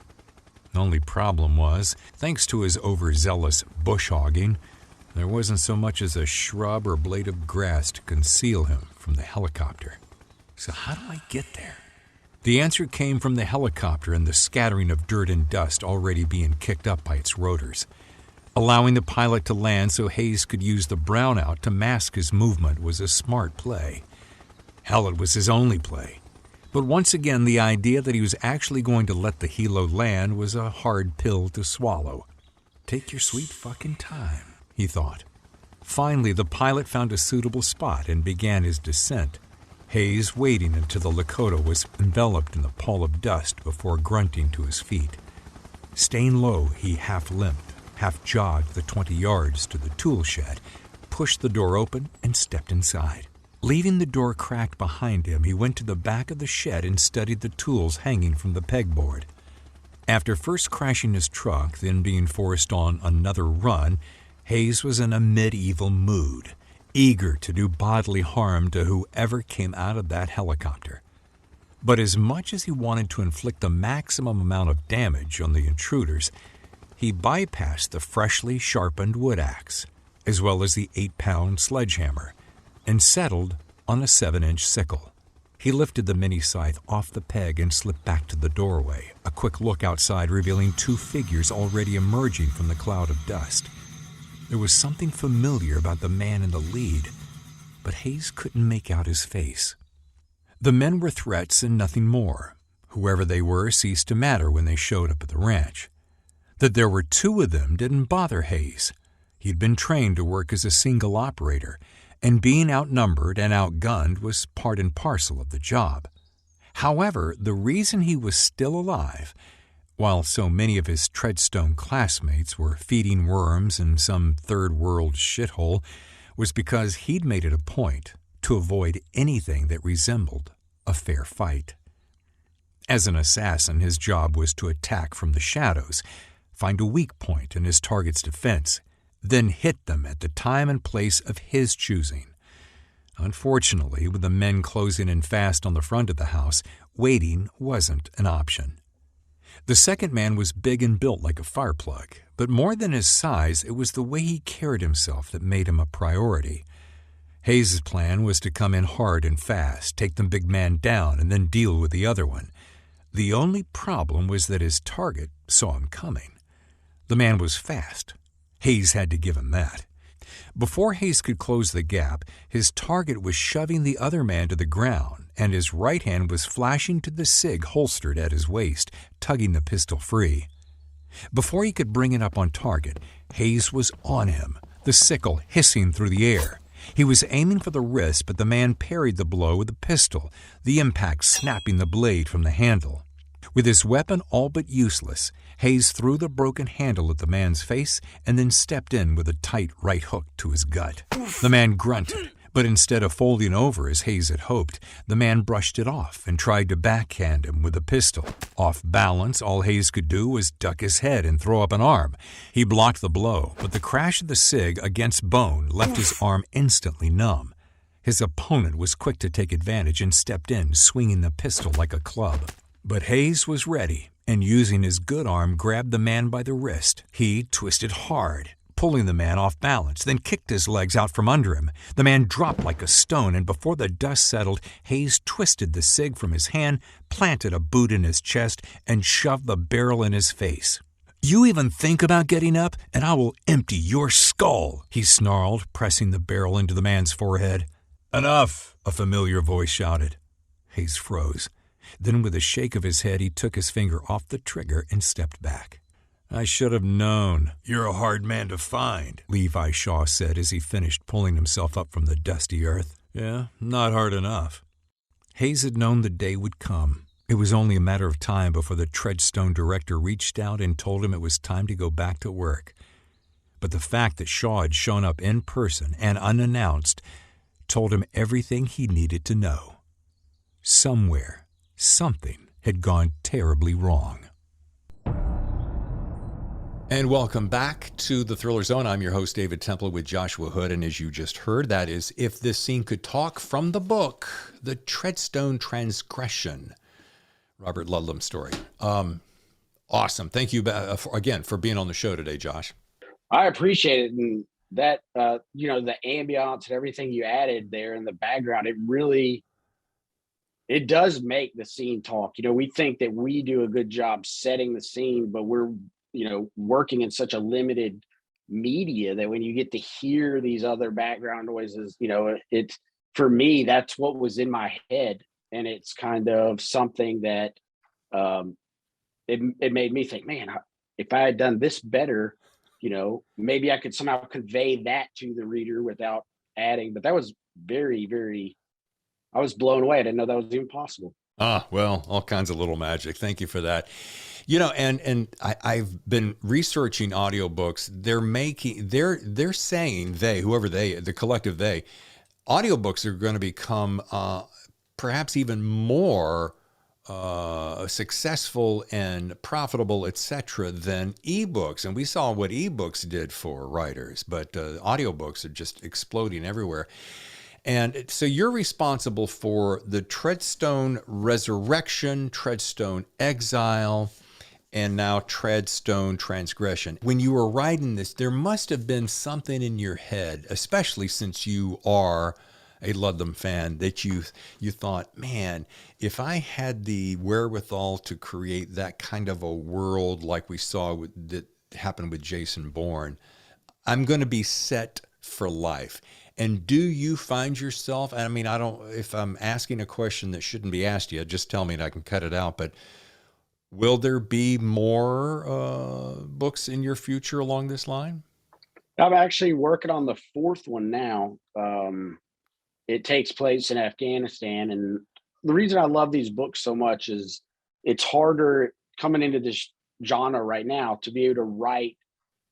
[SPEAKER 4] The only problem was, thanks to his overzealous bush hogging, there wasn't so much as a shrub or blade of grass to conceal him from the helicopter. So how do I get there? The answer came from the helicopter and the scattering of dirt and dust already being kicked up by its rotors. Allowing the pilot to land so Hayes could use the brownout to mask his movement was a smart play. Hell, it was his only play. But once again, the idea that he was actually going to let the helo land was a hard pill to swallow. Take your sweet fucking time, he thought. Finally, the pilot found a suitable spot and began his descent, Hayes waiting until the Lakota was enveloped in the pall of dust before grunting to his feet. Staying low, he half limped, half jogged the 20 yards to the tool shed, pushed the door open, and stepped inside. Leaving the door cracked behind him, he went to the back of the shed and studied the tools hanging from the pegboard. After first crashing his truck, then being forced on another run, Hayes was in a medieval mood, eager to do bodily harm to whoever came out of that helicopter. But as much as he wanted to inflict the maximum amount of damage on the intruders, he bypassed the freshly sharpened wood axe, as well as the 8-pound sledgehammer, and settled on a 7-inch sickle. He lifted the mini scythe off the peg and slipped back to the doorway, a quick look outside revealing 2 figures already emerging from the cloud of dust. There was something familiar about the man in the lead, but Hayes couldn't make out his face. The men were threats and nothing more. Whoever they were ceased to matter when they showed up at the ranch. That there were 2 of them didn't bother Hayes. He'd been trained to work as a single operator, and being outnumbered and outgunned was part and parcel of the job. However, the reason he was still alive, while so many of his Treadstone classmates were feeding worms in some third-world shithole, was because he'd made it a point to avoid anything that resembled a fair fight. As an assassin, his job was to attack from the shadows, find a weak point in his target's defense, then hit them at the time and place of his choosing. Unfortunately, with the men closing in fast on the front of the house, waiting wasn't an option. The second man was big and built like a fireplug, but more than his size, it was the way he carried himself that made him a priority. Hayes' plan was to come in hard and fast, take the big man down, and then deal with the other one. The only problem was that his target saw him coming. The man was fast. Hayes had to give him that. Before Hayes could close the gap, his target was shoving the other man to the ground, and his right hand was flashing to the SIG holstered at his waist, tugging the pistol free. Before he could bring it up on target, Hayes was on him, the sickle hissing through the air. He was aiming for the wrist, but the man parried the blow with the pistol, the impact snapping the blade from the handle. With his weapon all but useless, Hayes threw the broken handle at the man's face and then stepped in with a tight right hook to his gut. The man grunted, but instead of folding over as Hayes had hoped, the man brushed it off and tried to backhand him with a pistol. Off balance, all Hayes could do was duck his head and throw up an arm. He blocked the blow, but the crash of the cig against bone left his arm instantly numb. His opponent was quick to take advantage and stepped in, swinging the pistol like a club. But Hayes was ready, and using his good arm, grabbed the man by the wrist. He twisted hard, pulling the man off balance, then kicked his legs out from under him. The man dropped like a stone, and before the dust settled, Hayes twisted the cig from his hand, planted a boot in his chest, and shoved the barrel in his face. "You even think about getting up, and I will empty your skull," he snarled, pressing the barrel into the man's forehead. "Enough," a familiar voice shouted. Hayes froze. Then with a shake of his head, he took his finger off the trigger and stepped back. "I should have known. You're a hard man to find," Levi Shaw said as he finished pulling himself up from the dusty earth. "Yeah, not hard enough." Hayes had known the day would come. It was only a matter of time before the Treadstone director reached out and told him it was time to go back to work. But the fact that Shaw had shown up in person and unannounced told him everything he needed to know. Somewhere, something had gone terribly wrong.
[SPEAKER 1] And welcome back to the Thriller Zone. I'm your host, David Temple, with Joshua Hood. And as you just heard, that is If This Scene Could Talk, from the book, The Treadstone Transgression, Robert Ludlum story. Awesome. Thank you again for being on the show today, Josh.
[SPEAKER 2] I appreciate it. And that, the ambiance and everything you added there in the background, it does make the scene talk. We think that we do a good job setting the scene, but we're, working in such a limited media that when you get to hear these other background noises, it's, for me, that's what was in my head. And it's kind of something that it made me think, man, if I had done this better, maybe I could somehow convey that to the reader without adding. But that was very, very, I was blown away. I didn't know that was even possible.
[SPEAKER 1] Well, all kinds of little magic. Thank you for that. I've been researching audiobooks. They're saying the collective they, audiobooks are going to become perhaps even more successful and profitable, etc., than ebooks. And we saw what ebooks did for writers, but audiobooks are just exploding everywhere. And so you're responsible for the Treadstone Resurrection, Treadstone Exile, and now Treadstone Transgression. When you were writing this, there must have been something in your head, especially since you are a Ludlum fan, that you thought, man, if I had the wherewithal to create that kind of a world like we saw that happened with Jason Bourne, I'm going to be set for life. And do you find yourself, if I'm asking a question that shouldn't be asked yet, just tell me and I can cut it out, but will there be more books in your future along this line?
[SPEAKER 2] I'm actually working on the fourth one now. It takes place in Afghanistan. And the reason I love these books so much is it's harder coming into this genre right now to be able to write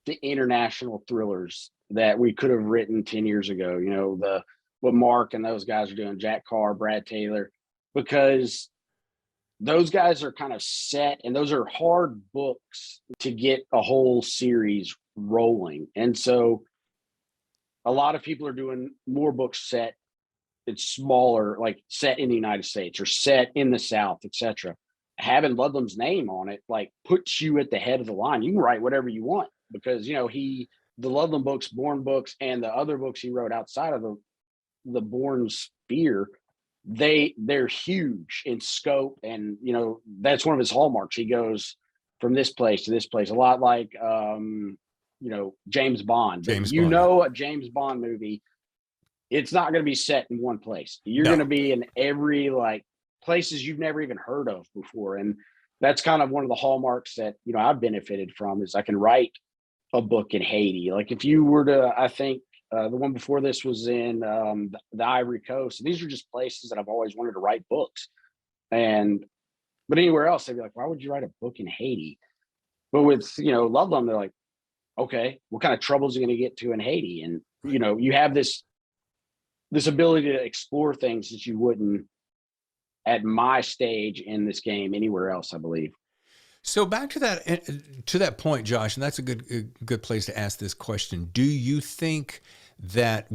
[SPEAKER 2] the international thrillers that we could have written 10 years ago, what Mark and those guys are doing, Jack Carr, Brad Taylor, because those guys are kind of set, and those are hard books to get a whole series rolling. And so a lot of people are doing more books set. It's smaller, like set in the United States or set in the South, etc. Having Ludlum's name on it, puts you at the head of the line. You can write whatever you want because, the Ludlum books, Bourne books, and the other books he wrote outside of the Bourne sphere, they're huge in scope. And, that's one of his hallmarks. He goes from this place to this place, a lot like, James Bond. A James Bond movie, it's not going to be set in one place. You're going to be in every places you've never even heard of before. And that's kind of one of the hallmarks that, I've benefited from, is I can write a book in Haiti. Like if you were to, I think the one before this was in the Ivory Coast. These are just places that I've always wanted to write books. And But anywhere else, they'd be like, why would you write a book in Haiti? But with, Ludlum, they're like, okay, what kind of troubles are you going to get to in Haiti? And, you have this ability to explore things that you wouldn't at my stage in this game anywhere else, I believe.
[SPEAKER 1] So back to that point, Josh, and that's a good place to ask this question. Do you think that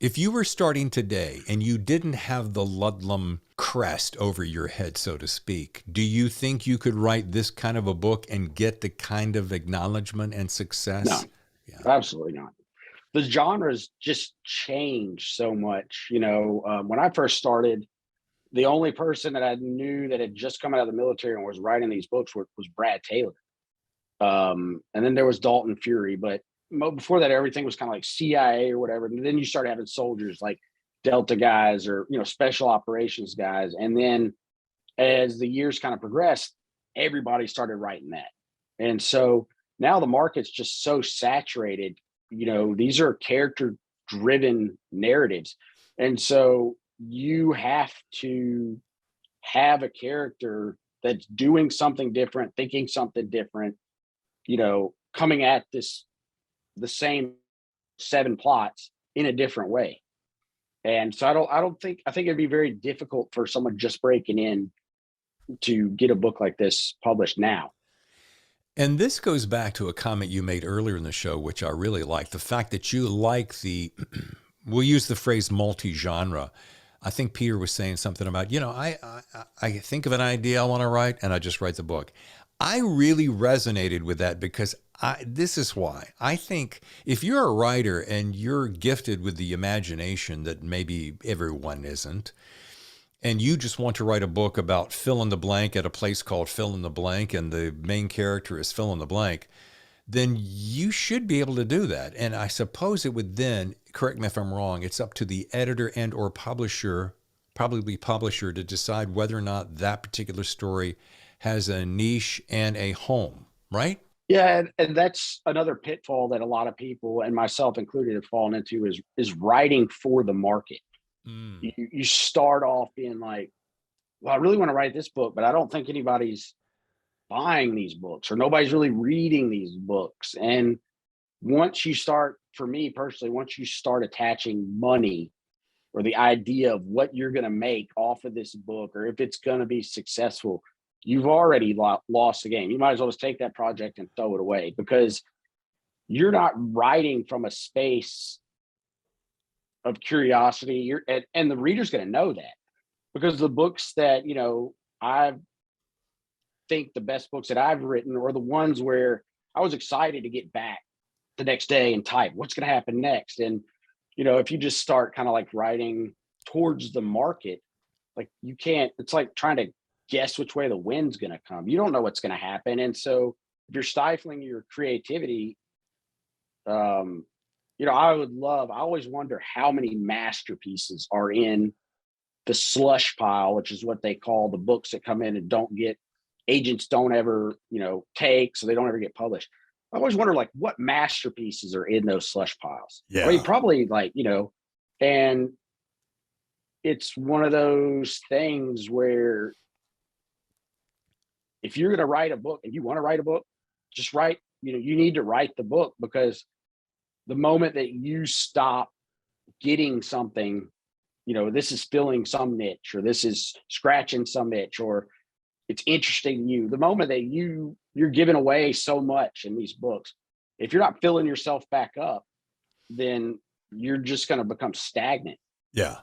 [SPEAKER 1] if you were starting today and you didn't have the Ludlum crest over your head, so to speak, do you think you could write this kind of a book and get the kind of acknowledgement and success?
[SPEAKER 2] No, absolutely not. The genres just changed so much. When I first started, the only person that I knew that had just come out of the military and was writing these books was Brad Taylor. And then there was Dalton Fury, but before that, everything was kind of like CIA or whatever. And then you start having soldiers like Delta guys or, special operations guys. And then as the years kind of progressed, everybody started writing that. And so now the market's just so saturated. These are character driven narratives. And so you have to have a character that's doing something different, thinking something different, coming at the same 7 plots in a different way. And so I think it'd be very difficult for someone just breaking in to get a book like this published now.
[SPEAKER 1] And this goes back to a comment you made earlier in the show, which I really like. The fact that you like we'll use the phrase multi-genre. I think Peter was saying something about, I think of an idea I want to write and I just write the book. I really resonated with that because this is why. I think if you're a writer and you're gifted with the imagination that maybe everyone isn't, and you just want to write a book about fill in the blank at a place called fill in the blank, and the main character is fill in the blank, then you should be able to do that. And I suppose it would then, correct me if I'm wrong, it's up to the editor and or publisher, probably publisher, to decide whether or not that particular story has a niche and a home, right?
[SPEAKER 2] Yeah, and that's another pitfall that a lot of people, and myself included, have fallen into is writing for the market. You start off being like, well, I really want to write this book, but I don't think anybody's buying these books or nobody's really reading these books. And once you start, for me personally, once you start attaching money or the idea of what you're going to make off of this book, or if it's going to be successful, you've already lost the game. You might as well just take that project and throw it away, because you're not writing from a space of curiosity. And the reader's going to know that, because the books that, I think the best books that I've written are the ones where I was excited to get back the next day and type what's going to happen next. And, if you just start kind of like writing towards the market, like you can't, it's like trying to guess which way the wind's going to come. You don't know what's going to happen. And so if you're stifling your creativity, I always wonder how many masterpieces are in the slush pile, which is what they call the books that come in and agents don't ever, take, so they don't ever get published. I always wonder, like, what masterpieces are in those slush piles.
[SPEAKER 1] Yeah.
[SPEAKER 2] I mean, probably and it's one of those things where if you're going to write a book and you want to write a book, just write, you need to write the book, because the moment that you stop getting something, this is filling some niche, or this is scratching some itch, or it's interesting to you, the moment that you're giving away so much in these books, if you're not filling yourself back up, then you're just going to become stagnant.
[SPEAKER 1] Yeah.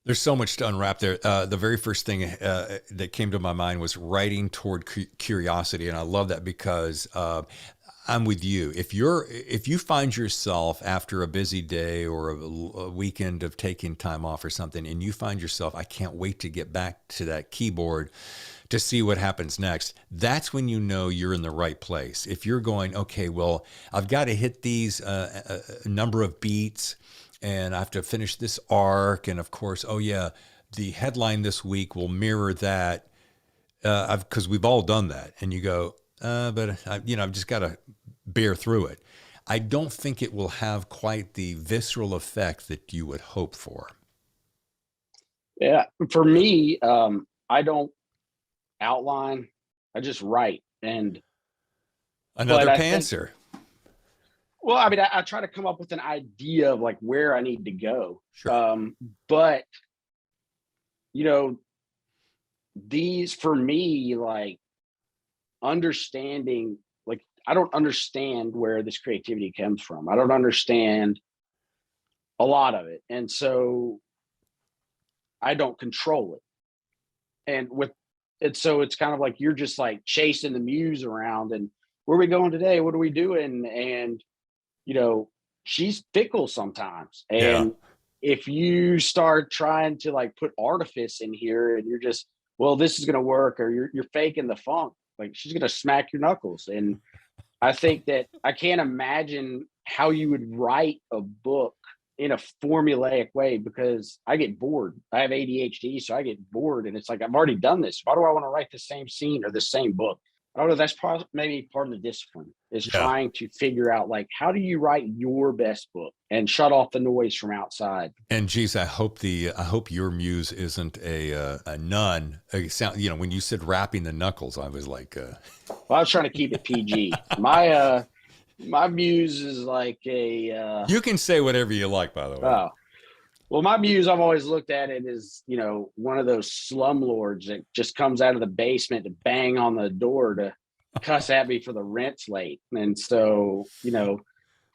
[SPEAKER 1] There's so much to unwrap there. The very first thing that came to my mind was writing toward curiosity. And I love that because I'm with you. If you find yourself after a busy day or a weekend of taking time off or something, and you find yourself, I can't wait to get back to that keyboard to see what happens next, that's when you know you're in the right place. If you're going, okay, well, I've got to hit these number of beats, and I have to finish this arc, and of course, oh yeah, the headline this week will mirror that, because we've all done that. And you go, but I've just got to bear through it. I don't think it will have quite the visceral effect that you would hope for.
[SPEAKER 2] Yeah, for me, I don't outline. I just write. And
[SPEAKER 1] Another pantser.
[SPEAKER 2] Well, I mean, I try to come up with an idea of like where I need to go.
[SPEAKER 1] Sure.
[SPEAKER 2] But you know, these for me, like understanding, like I don't understand where this creativity comes from. I don't understand a lot of it. And so I don't control it. And with it, so it's kind of like you're just like chasing the muse around and where are we going today? What are we doing? And she's fickle sometimes. And if you start trying to like put artifice in here and you're just, well, this is going to work, or you're faking the funk, like she's going to smack your knuckles. And I think that I can't imagine how you would write a book in a formulaic way, because I get bored. I have ADHD, so I get bored. And it's like, I've already done this. Why do I want to write the same scene or the same book? I don't know. That's probably maybe part of the discipline is trying to figure out, like, how do you write your best book and shut off the noise from outside?
[SPEAKER 1] And geez, I hope your muse isn't a nun. When you said wrapping the knuckles, I was like,
[SPEAKER 2] well, I was trying to keep it PG. My muse is like a.
[SPEAKER 1] You can say whatever you like, by the way.
[SPEAKER 2] Oh, well, my muse, I've always looked at it as, one of those slumlords that just comes out of the basement to bang on the door to cuss at me for the rent's late. And so,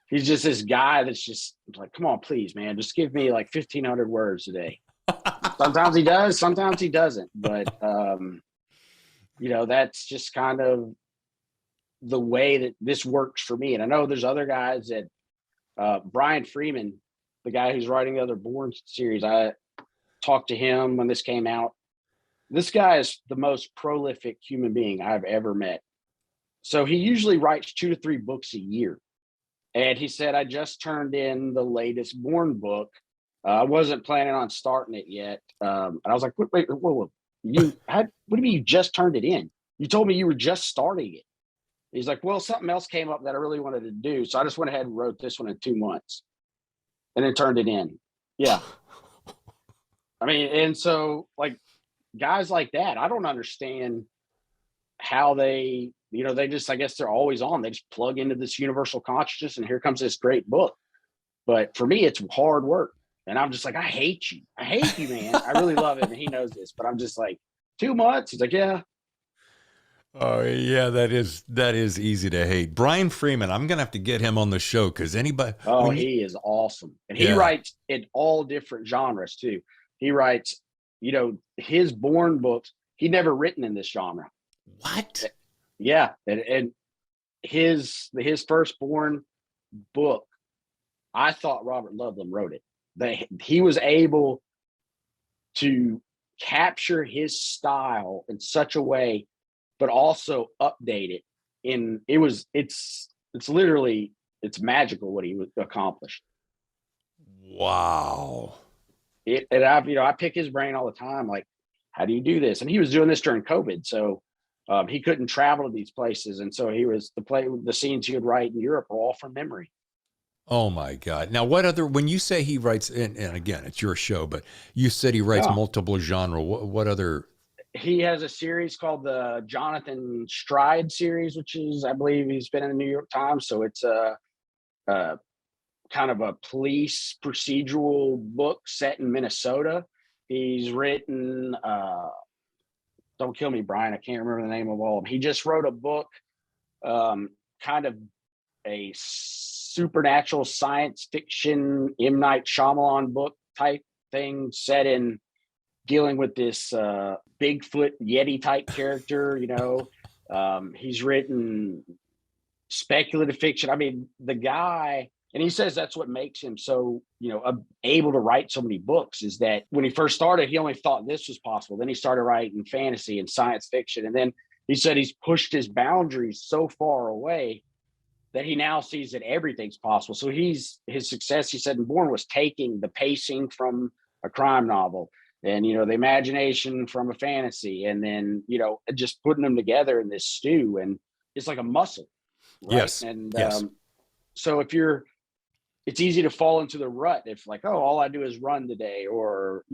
[SPEAKER 2] he's just this guy that's just like, come on, please, man, just give me like 1,500 words a day. Sometimes he does, sometimes he doesn't. But, that's just kind of the way that this works for me. And I know there's other guys that Brian Freeman, the guy who's writing the other Born series, I talked to him when this came out. This guy is the most prolific human being I've ever met. So he usually writes 2 to 3 books a year. And he said, I just turned in the latest Born book. I wasn't planning on starting it yet. And I was like, wait, whoa. What do you mean you just turned it in? You told me you were just starting it. He's like, well, something else came up that I really wanted to do. So I just went ahead and wrote this one in 2 months. And then turned it in. Yeah. I mean, and so like guys like that, I don't understand how they, they just, I guess they're always on. They just plug into this universal consciousness and here comes this great book. But for me, it's hard work. And I'm just like, I hate you. I hate you, man. I really love it. And he knows this, but I'm just like, 2 months. He's like, yeah.
[SPEAKER 1] Oh yeah, that is easy to hate. Brian Freeman, I'm gonna have to get him on the show because anybody.
[SPEAKER 2] Oh, he is awesome, and he writes in all different genres too. He writes, his Born books. He'd never written in this genre.
[SPEAKER 1] What?
[SPEAKER 2] Yeah, and his first Born book, I thought Robert Ludlum wrote it. He was able to capture his style in such a way, but also update it. It's literally, it's magical what he accomplished.
[SPEAKER 1] Wow.
[SPEAKER 2] And I pick his brain all the time. Like, how do you do this? And he was doing this during COVID. So he couldn't travel to these places. And so the scenes he would write in Europe are all from memory.
[SPEAKER 1] Oh my God. Now when you say he writes, and again, it's your show, but you said he writes multiple genre. What other?
[SPEAKER 2] He has a series called the Jonathan Stride series, which is, I believe he's been in the New York Times. So it's a kind of a police procedural book set in Minnesota. He's written, don't kill me, Brian, I can't remember the name of all of them. He just wrote a book, kind of a supernatural science fiction, M. Night Shyamalan book type thing set in dealing with this Bigfoot Yeti type character. He's written speculative fiction. I mean, the guy, and he says that's what makes him so, able to write so many books, is that when he first started, he only thought this was possible. Then he started writing fantasy and science fiction. And then he said he's pushed his boundaries so far away that he now sees that everything's possible. So his success, he said, in Born was taking the pacing from a crime novel and, the imagination from a fantasy, and then, just putting them together in this stew. And it's like a muscle. Right?
[SPEAKER 1] Yes.
[SPEAKER 2] And
[SPEAKER 1] yes.
[SPEAKER 2] So if you're it's easy to fall into the rut if like, oh, all I do is run today, or,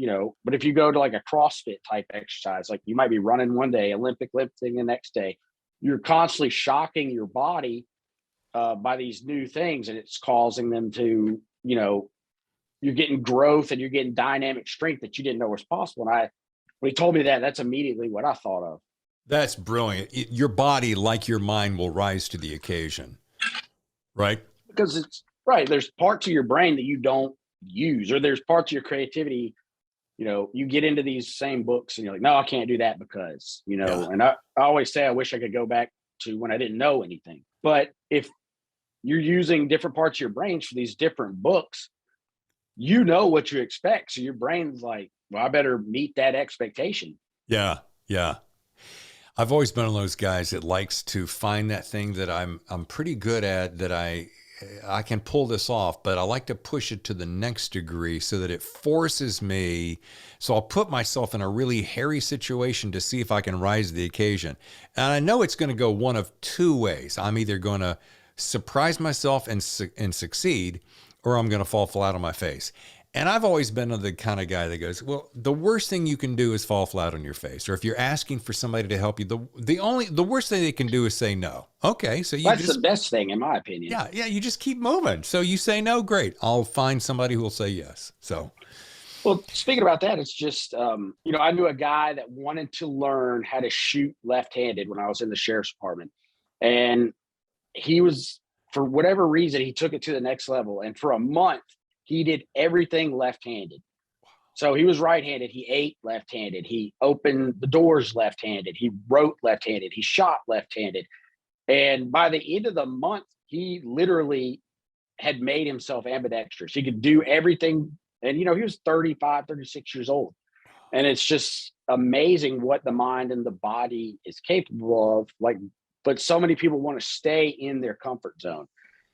[SPEAKER 2] but if you go to like a CrossFit type exercise, like you might be running one day, Olympic lifting the next day, you're constantly shocking your body by these new things, and it's causing them to, you're getting growth and you're getting dynamic strength that you didn't know was possible. And when he told me that, that's immediately what I thought of.
[SPEAKER 1] That's brilliant. Your body, like your mind, will rise to the occasion, right?
[SPEAKER 2] Because it's right. There's parts of your brain that you don't use, or there's parts of your creativity. You get into these same books and you're like, no, I can't do that because, and I always say, I wish I could go back to when I didn't know anything. But if you're using different parts of your brains for these different books, you know what you expect. So your brain's like, well, I better meet that expectation.
[SPEAKER 1] Yeah. Yeah. I've always been one of those guys that likes to find that thing that I'm pretty good at, that I can pull this off, but I like to push it to the next degree so that it forces me. So I'll put myself in a really hairy situation to see if I can rise to the occasion. And I know it's going to go one of two ways. I'm either going to surprise myself and succeed, or I'm going to fall flat on my face. And I've always been the kind of guy that goes, well, the worst thing you can do is fall flat on your face. Or if you're asking for somebody to help you, the worst thing they can do is say no. Okay, so
[SPEAKER 2] that's the best thing, in my opinion.
[SPEAKER 1] Yeah, you just keep moving. So you say no, great. I'll find somebody who will say yes. So,
[SPEAKER 2] well, speaking about that, it's just I knew a guy that wanted to learn how to shoot left-handed when I was in the sheriff's department, and he was, for whatever reason, he took it to the next level, and for a month he did everything left-handed. So he was right-handed. He ate left-handed. He opened the doors left-handed. He wrote left-handed. He shot left-handed. And by the end of the month, he literally had made himself ambidextrous. He could do everything. And, he was 35, 36 years old. And it's just amazing what the mind and the body is capable of. But so many people want to stay in their comfort zone.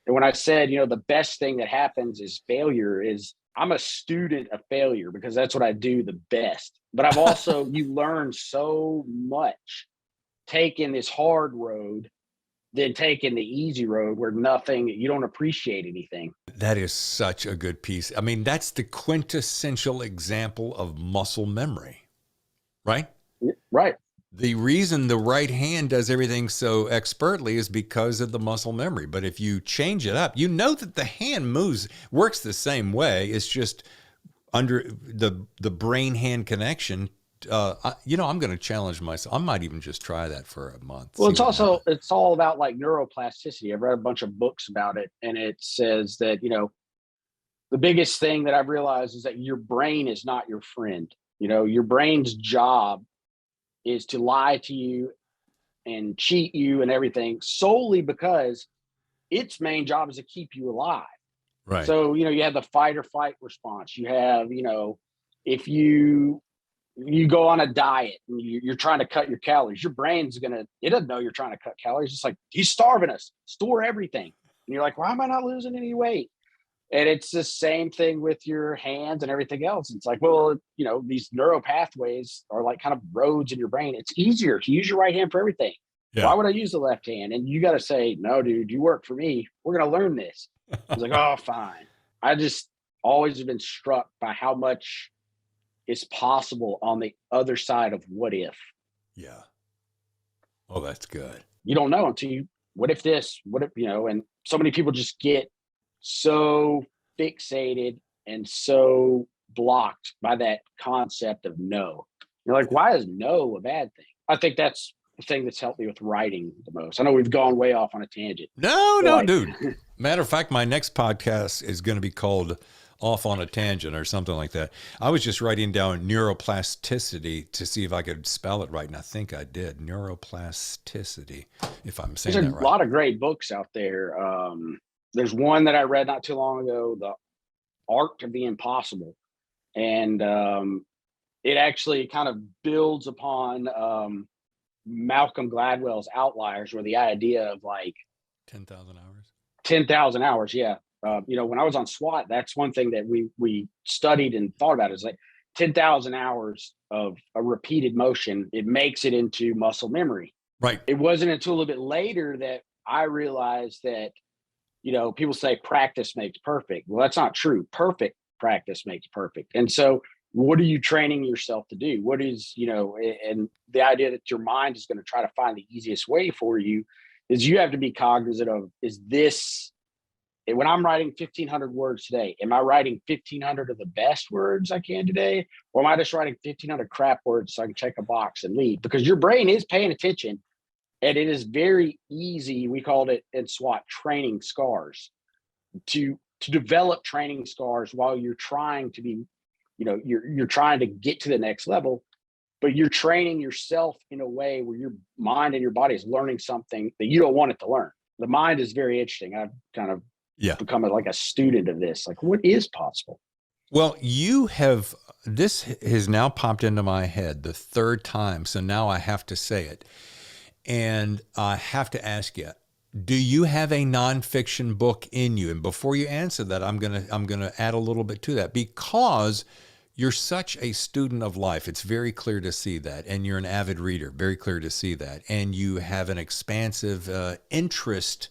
[SPEAKER 2] And when I said, the best thing that happens is failure, is I'm a student of failure because that's what I do the best. But I've also, you learn so much taking this hard road than taking the easy road where you don't appreciate anything.
[SPEAKER 1] That is such a good piece. I mean, that's the quintessential example of muscle memory, right?
[SPEAKER 2] Right.
[SPEAKER 1] The reason the right hand does everything so expertly is because of the muscle memory. But if you change it up, that the hand works the same way. It's just under the brain-hand connection. I'm going to challenge myself. I might even just try that for a month.
[SPEAKER 2] Well, it's all about like neuroplasticity. I've read a bunch of books about it, and it says that, the biggest thing that I've realized is that your brain is not your friend. Your brain's job is to lie to you and cheat you and everything solely because its main job is to keep you alive.
[SPEAKER 1] Right.
[SPEAKER 2] So, you have the fight or flight response. You have, if you go on a diet and you're trying to cut your calories, your brain's it doesn't know you're trying to cut calories. It's like, he's starving us, store everything. And you're like, why am I not losing any weight? And it's the same thing with your hands and everything else. It's like, well, these neural pathways are like kind of roads in your brain. It's easier to use your right hand for everything. Yeah. Why would I use the left hand? And you got to say, no, dude, you work for me. We're going to learn this. I was like, oh, fine. I just always have been struck by how much is possible on the other side of what if.
[SPEAKER 1] Yeah. Oh, that's good.
[SPEAKER 2] You don't know until what if this, what if, and so many people just get so fixated and so blocked by that concept of no. You're like, why is no a bad thing? I think that's the thing that's helped me with writing the most. I know we've gone way off on a tangent.
[SPEAKER 1] No, dude. Matter of fact, my next podcast is going to be called Off on a Tangent or something like that. I was just writing down neuroplasticity to see if I could spell it right, and I think I did. Neuroplasticity, if I'm saying that right.
[SPEAKER 2] There's a lot of great books out there. There's one that I read not too long ago, The Art of the Impossible. And it actually kind of builds upon Malcolm Gladwell's Outliers, where the idea of like
[SPEAKER 1] 10,000 hours.
[SPEAKER 2] 10,000 hours, yeah. When I was on SWAT, that's one thing that we studied and thought about is like 10,000 hours of a repeated motion. It makes it into muscle memory.
[SPEAKER 1] Right.
[SPEAKER 2] It wasn't until a little bit later that I realized that people say practice makes perfect. Well, that's not true. Perfect practice makes perfect. And so what are you training yourself to do? What is, and the idea that your mind is going to try to find the easiest way for you is you have to be cognizant of, is this, when I'm writing 1,500 words today, am I writing 1,500 of the best words I can today? Or am I just writing 1,500 crap words so I can check a box and leave? Because your brain is paying attention, and it is very easy. We called it in SWAT training scars, to develop training scars while you're trying to be, you're trying to get to the next level, but you're training yourself in a way where your mind and your body is learning something that you don't want it to learn. The mind is very interesting. I've kind of become like a student of this. Like, what is possible?
[SPEAKER 1] Well, this has now popped into my head the third time. So now I have to say it. And I have to ask you, do you have a nonfiction book in you? And before you answer that, I'm gonna add a little bit to that, because you're such a student of life. It's very clear to see that. And you're an avid reader, very clear to see that. And you have an expansive interest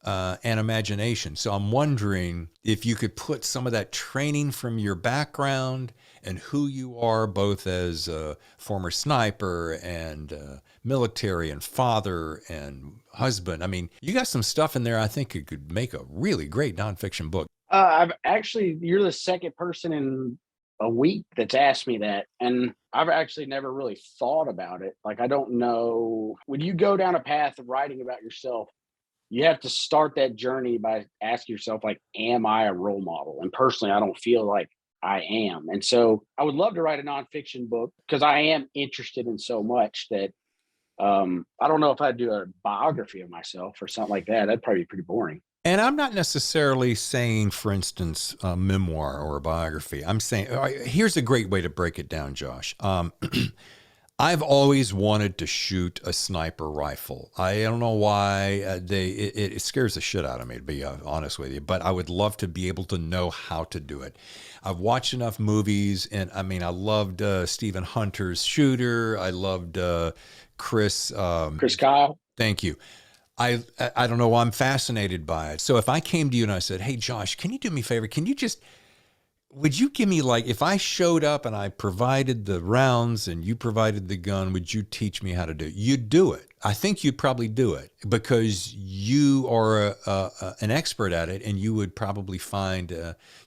[SPEAKER 1] and imagination. So I'm wondering if you could put some of that training from your background and who you are, both as a former sniper and military and father and husband. I mean, you got some stuff in there. I think it could make a really great nonfiction book.
[SPEAKER 2] You're the second person in a week that's asked me that. And I've actually never really thought about it. Like, I don't know, when you go down a path of writing about yourself, you have to start that journey by asking yourself, like, am I a role model? And personally, I don't feel like I am. And so I would love to write a nonfiction book, because I am interested in so much that I don't know if I'd do a biography of myself or something like that. That'd probably be pretty boring.
[SPEAKER 1] And I'm not necessarily saying, for instance, a memoir or a biography. I'm saying, here's a great way to break it down, Josh. I've always wanted to shoot a sniper rifle. I don't know why it scares the shit out of me, to be honest with you, but I would love to be able to know how to do it. I've watched enough movies, and I mean, I loved Stephen Hunter's Shooter. I loved Chris
[SPEAKER 2] Kyle.
[SPEAKER 1] Thank you. I don't know. I'm fascinated by it. So if I came to you and I said, hey, Josh, can you do me a favor? Would you give me, like, if I showed up and I provided the rounds and you provided the gun, would you teach me how to do it? You'd do it. I think you'd probably do it, because you are an expert at it, and you would probably find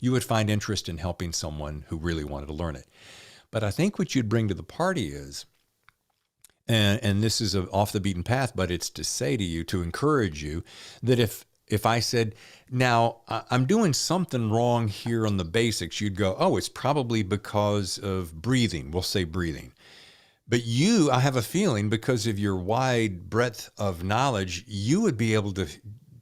[SPEAKER 1] interest in helping someone who really wanted to learn it. But I think what you'd bring to the party is, and this is off the beaten path, but it's to say to you, to encourage you, that if I said, now I'm doing something wrong here on the basics, you'd go, oh, it's probably because of breathing. We'll say breathing. But I have a feeling, because of your wide breadth of knowledge, you would be able to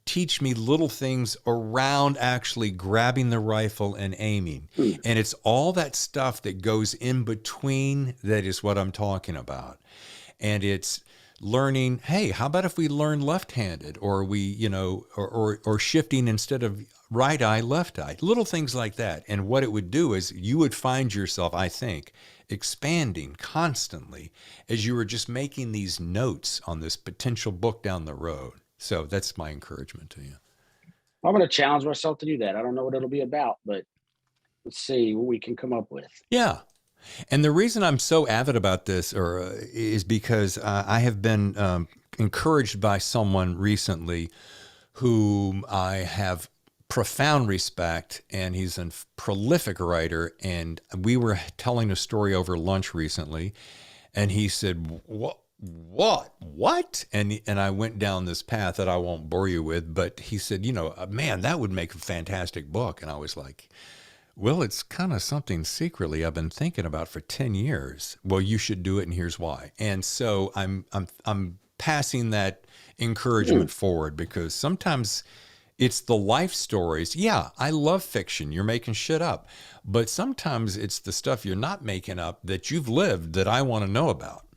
[SPEAKER 1] teach me little things around actually grabbing the rifle and aiming. And it's all that stuff that goes in between that is what I'm talking about. And it's learning, hey, how about if we learn left-handed, or we, or shifting instead of right eye, left eye, little things like that. And what it would do is you would find yourself, I think, expanding constantly as you were just making these notes on this potential book down the road. So that's my encouragement to you.
[SPEAKER 2] I'm going to challenge myself to do that. I don't know what it'll be about, but let's see what we can come up with.
[SPEAKER 1] Yeah. And the reason I'm so avid about this is because I have been encouraged by someone recently whom I have profound respect, and he's a prolific writer. And we were telling a story over lunch recently, and he said, what? And I went down this path that I won't bore you with, but he said, man, that would make a fantastic book. And I was like, well, it's kind of something secretly I've been thinking about for 10 years. Well, you should do it, and here's why. And so I'm passing that encouragement forward, because sometimes it's the life stories. Yeah, I love fiction. You're making shit up. But sometimes it's the stuff you're not making up that you've lived that I want to know about.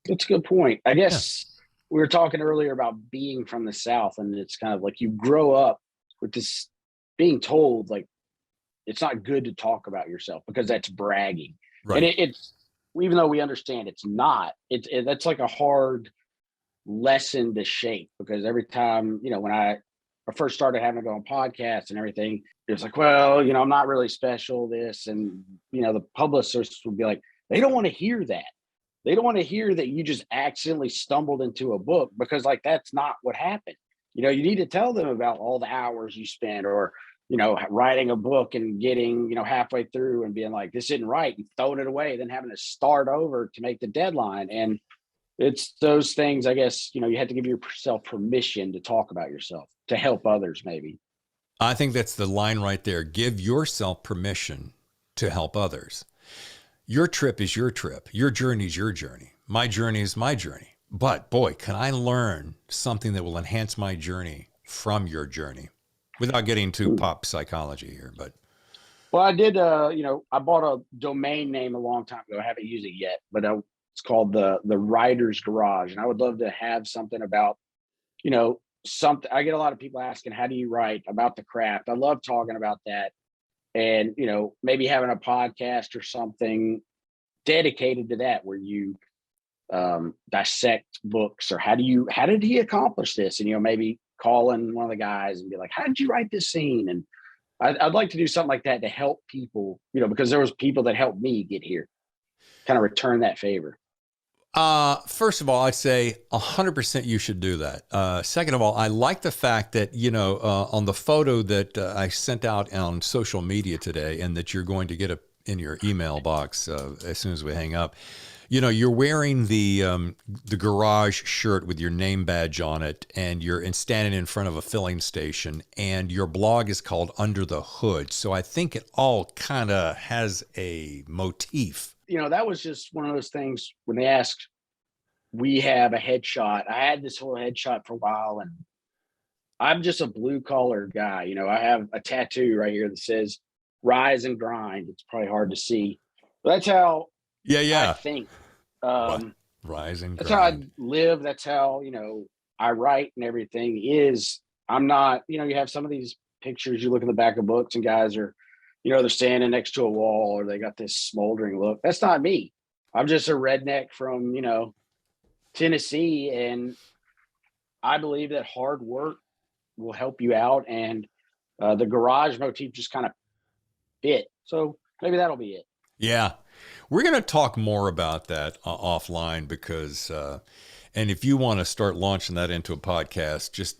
[SPEAKER 2] That's a good point. I guess we were talking earlier about being from the South, and it's kind of like you grow up with this being told, like, it's not good to talk about yourself because that's bragging.
[SPEAKER 1] Right.
[SPEAKER 2] And it's, even though we understand it's not, that's like a hard lesson to shape, because every time, when I I first started having to go on podcasts and everything, it was like, well, I'm not really special, this. And, the publicists would be like, they don't want to hear that. They don't want to hear that you just accidentally stumbled into a book, because like, that's not what happened. You need to tell them about all the hours you spent, or, writing a book and getting, halfway through and being like, this isn't right, and throwing it away, then having to start over to make the deadline. And it's those things, I guess, you have to give yourself permission to talk about yourself, to help others, maybe.
[SPEAKER 1] I think that's the line right there. Give yourself permission to help others. Your trip is your trip. Your journey is your journey. My journey is my journey. But boy, can I learn something that will enhance my journey from your journey, without getting too pop psychology here. But
[SPEAKER 2] well, I did, I bought a domain name a long time ago. I haven't used it yet, but it's called the Writer's Garage. And I would love to have something about, something. I get a lot of people asking, how do you write, about the craft? I love talking about that. And, maybe having a podcast or something dedicated to that, where you dissect books, or how did he accomplish this? And, maybe calling one of the guys and be like, how did you write this scene? And I'd like to do something like that to help people, because there was people that helped me get here, kind of return that favor.
[SPEAKER 1] First of all, I'd say 100% you should do that. Second of all, I like the fact that, on the photo that I sent out on social media today, and that you're going to get in your email box as soon as we hang up, you're wearing the garage shirt with your name badge on it, and you're standing in front of a filling station, and your blog is called Under the Hood. So I think it all kind of has a motif.
[SPEAKER 2] That was just one of those things when they asked, we have a headshot. I had this whole headshot for a while, and I'm just a blue collar guy. I have a tattoo right here that says rise and grind. It's probably hard to see, but that's how I think.
[SPEAKER 1] Rise and grind.
[SPEAKER 2] That's how I live. That's how, I write, and everything is, I'm not, you have some of these pictures, you look in the back of books and guys are, they're standing next to a wall, or they got this smoldering look. That's not me. I'm just a redneck from, Tennessee. And I believe that hard work will help you out. And the garage motif just kind of fit. So maybe that'll be it.
[SPEAKER 1] Yeah. We're going to talk more about that offline, because, and if you want to start launching that into a podcast, just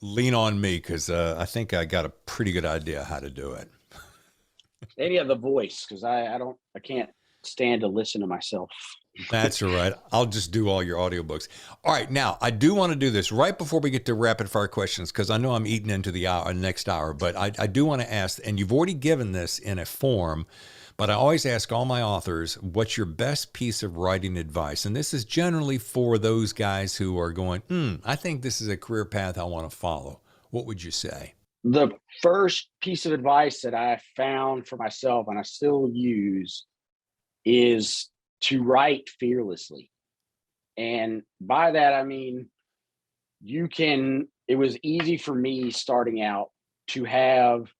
[SPEAKER 1] lean on me, because I think I got a pretty good idea how to do it.
[SPEAKER 2] Maybe have the voice, because I can't stand to listen to myself.
[SPEAKER 1] That's all right. I'll just do all your audiobooks. All right. Now, I do want to do this right before we get to rapid fire questions, because I know I'm eating into the next hour, but I do want to ask, and you've already given this in a form, but I always ask all my authors, what's your best piece of writing advice? And this is generally for those guys who are going, I think this is a career path I want to follow. What would you say?
[SPEAKER 2] The first piece of advice that I found for myself, and I still use, is to write fearlessly. And by that, I mean, it was easy for me starting out to have,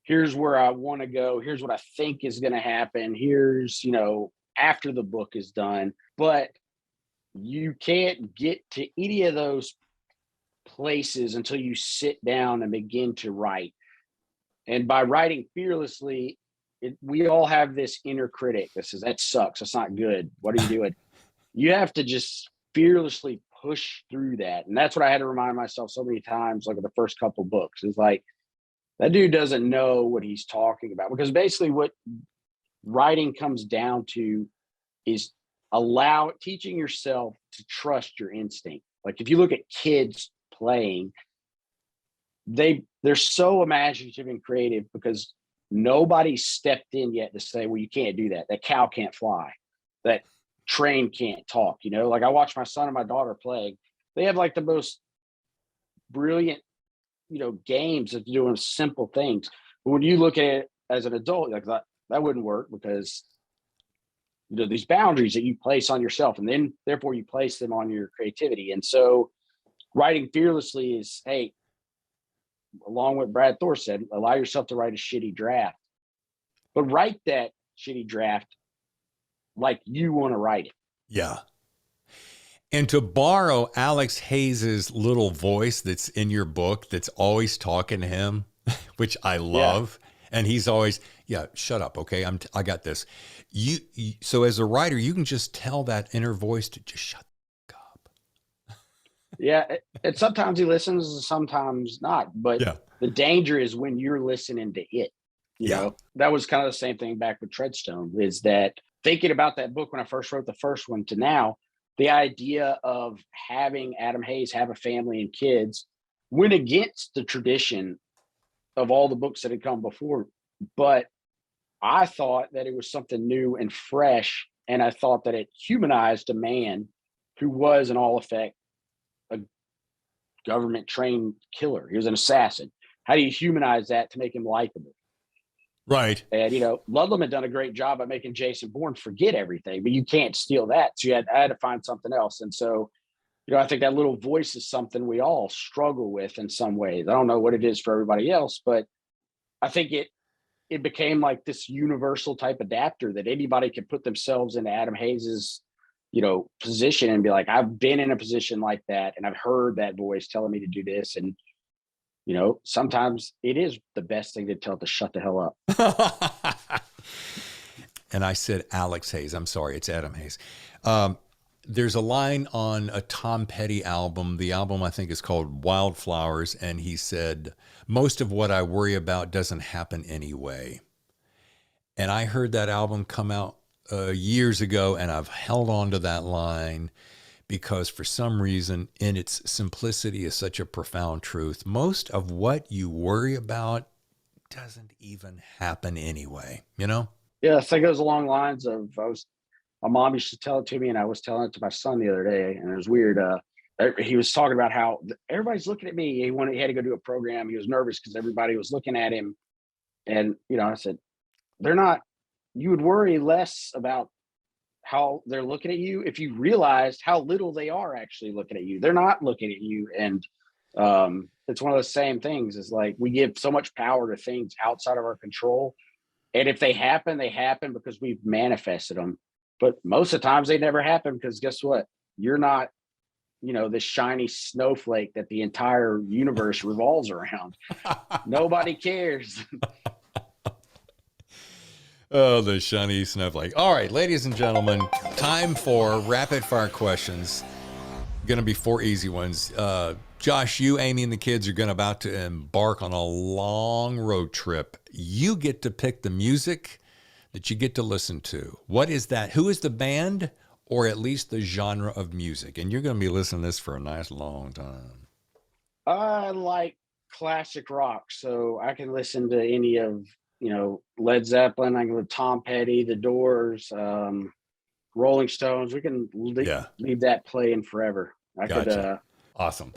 [SPEAKER 2] here's where I want to go, here's what I think is going to happen, here's, after the book is done. But you can't get to any of those places until you sit down and begin to write. And by writing fearlessly, we all have this inner critic that says, that sucks, that's not good, what are you doing? You have to just fearlessly push through that. And that's what I had to remind myself so many times, like in the first couple of books. It's like, that dude doesn't know what he's talking about. Because basically what writing comes down to is teaching yourself to trust your instinct. Like if you look at kids playing, they're so imaginative and creative because nobody stepped in yet to say, well, you can't do that. That cow can't fly. That train can't talk. Like I watch my son and my daughter play. They have like the most brilliant, games of doing simple things. But when you look at it as an adult, like that wouldn't work, because these boundaries that you place on yourself, and then therefore you place them on your creativity. And so writing fearlessly is, hey, along with Brad Thor said, allow yourself to write a shitty draft, but write that shitty draft like you want to write it.
[SPEAKER 1] Yeah. And to borrow Alex Hayes's little voice that's in your book that's always talking to him, which I love. And he's always, yeah, shut up. Okay. I got this. So as a writer, you can just tell that inner voice to just shut the fuck up.
[SPEAKER 2] Yeah. And sometimes he listens and sometimes not, but
[SPEAKER 1] Yeah.
[SPEAKER 2] the danger is when you're listening to it, you
[SPEAKER 1] Yeah.
[SPEAKER 2] know, that was kind of the same thing back with Treadstone, is that thinking about that book when I first wrote the first one to now, the idea of having Adam Hayes have a family and kids went against the tradition of all the books that had come before. But I thought that it was something new and fresh. And I thought that it humanized a man who was in all effect a government trained killer. He was an assassin. How do you humanize that to make him likable?
[SPEAKER 1] Right.
[SPEAKER 2] And, you know, Ludlum had done a great job at making Jason Bourne forget everything, but you can't steal that. So I had to find something else. And so, you know, I think that little voice is something we all struggle with in some ways. I don't know what it is for everybody else, but I think it became like this universal type adapter that anybody could put themselves into Adam Hayes's, you know, position and be like, I've been in a position like that and I've heard that voice telling me to do this. And, you know, sometimes it is the best thing to tell it to shut the hell up.
[SPEAKER 1] And I said Alex Hayes. I'm sorry, it's Adam Hayes. There's a line on a Tom Petty album. The album, I think, is called Wildflowers. And he said, most of what I worry about doesn't happen anyway. And I heard that album come out years ago, and I've held on to that line because for some reason, in its simplicity, is such a profound truth. Most of what you worry about doesn't even happen anyway, you know?
[SPEAKER 2] Yeah, so it goes along the lines of my mom used to tell it to me, and I was telling it to my son the other day, and it was weird. He was talking about how everybody's looking at me. He had to go do a program. He was nervous because everybody was looking at him. And, you know, I said, they're not, you would worry less about how they're looking at you if you realized how little they are actually looking at you. They're not looking at you. And it's one of the same things. Is like we give so much power to things outside of our control. And if they happen because we've manifested them. But most of the times they never happen because guess what? You're not, you know, this shiny snowflake that the entire universe revolves around. Nobody cares.
[SPEAKER 1] Oh, the shiny snowflake. All right, ladies and gentlemen, time for rapid fire questions. Going to be 4 easy ones. Josh, you, Amy, and the kids are about to embark on a long road trip. You get to pick the music that you get to listen to. What is that? Who is the band, or at least the genre of music? And you're going to be listening to this for a nice long time.
[SPEAKER 2] I like classic rock, so I can listen to any of, you know, Led Zeppelin. I can go to Tom Petty, The Doors, Rolling Stones. We can leave that playing forever.
[SPEAKER 1] Gotcha. Awesome.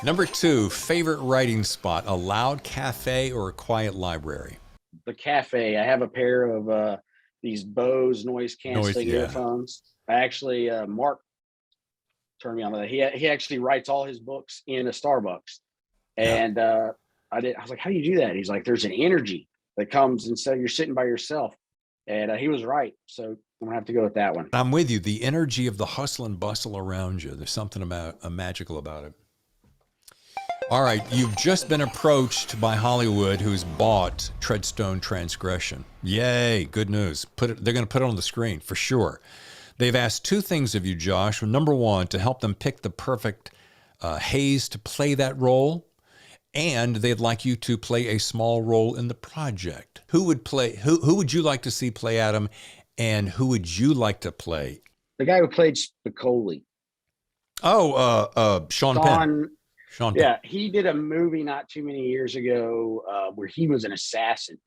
[SPEAKER 1] Number 2, favorite writing spot, a loud cafe or a quiet library?
[SPEAKER 2] The cafe. I have a pair of these Bose noise canceling earphones. I actually, Mark turned me on to that. He actually writes all his books in a Starbucks. And I was like, how do you do that? He's like, there's an energy that comes instead of you're sitting by yourself. And he was right. So I'm gonna have to go with that one.
[SPEAKER 1] I'm with you. The energy of the hustle and bustle around you. There's something about magical about it. All right. You've just been approached by Hollywood, who's bought Treadstone Transgression. Yay. Good news. They're going to put it on the screen for sure. They've asked 2 things of you, Josh. Number 1, to help them pick the perfect Hayes to play that role. And they'd like you to play a small role in the project. Who would you like to see play Adam, and who would you like to play?
[SPEAKER 2] The guy who played Spicoli.
[SPEAKER 1] Oh, Sean Penn. Sean Penn.
[SPEAKER 2] Yeah, he did a movie not too many years ago where he was an assassin.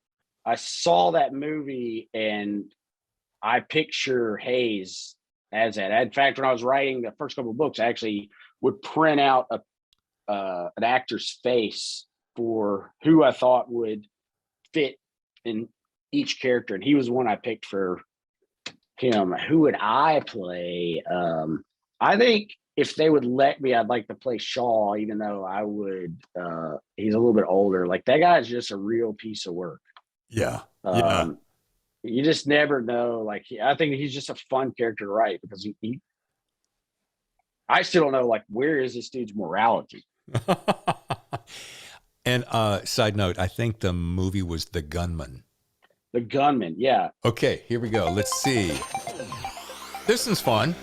[SPEAKER 2] I saw that movie and I picture Hayes as that. In fact, when I was writing the first couple of books, I actually would print out an actor's face for who I thought would fit in each character, and he was one I picked for him. Who would I play? I think if they would let me, I'd like to play Shaw, even though I would he's a little bit older. Like, that guy is just a real piece of work. You just never know. Like, I think he's just a fun character to write because he I still don't know, like, where is this dude's morality?
[SPEAKER 1] And side note, I think the movie was The Gunman.
[SPEAKER 2] The Gunman, yeah.
[SPEAKER 1] Okay, here we go. Let's see. This one's fun.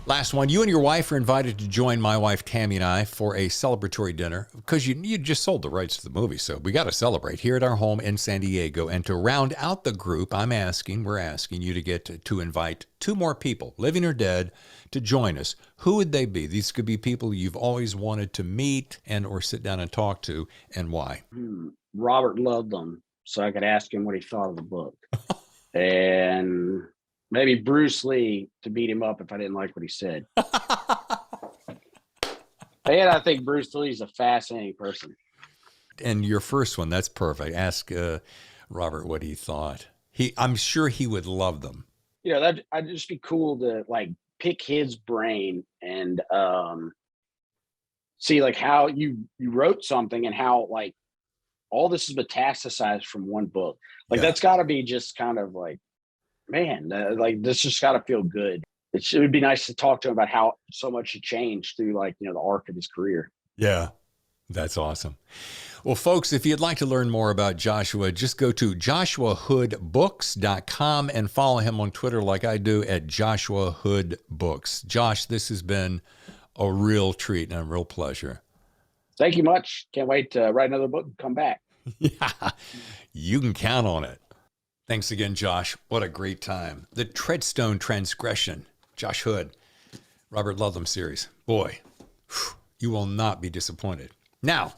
[SPEAKER 1] Last one. You and your wife are invited to join my wife Tammy and I for a celebratory dinner because you just sold the rights to the movie, so we got to celebrate here at our home in San Diego. And to round out the group, we're asking you to get to invite 2 more people, living or dead, to join us. Who would they be? These could be people you've always wanted to meet and or sit down and talk to, and why?
[SPEAKER 2] Robert Ludlum, so I could ask him what he thought of the book. And maybe Bruce Lee to beat him up if I didn't like what he said. And I think Bruce Lee's a fascinating person.
[SPEAKER 1] And your first one, that's perfect. Ask Robert what he thought. I'm sure he would love them.
[SPEAKER 2] You know, I'd just be cool to like pick his brain and see like how you wrote something and how like all this is metastasized from one book. Like that's got to be just kind of like, man, like this just got to feel good. It would be nice to talk to him about how so much had changed through like, you know, the arc of his career.
[SPEAKER 1] Yeah, that's awesome. Well, folks, if you'd like to learn more about Joshua, just go to joshuahoodbooks.com and follow him on Twitter like I do at Joshua Hood Books. Josh, this has been a real treat and a real pleasure.
[SPEAKER 2] Thank you much. Can't wait to write another book and come back.
[SPEAKER 1] Yeah, you can count on it. Thanks again, Josh. What a great time. The Treadstone Transgression, Josh Hood, Robert Ludlum series. Boy, you will not be disappointed. Now,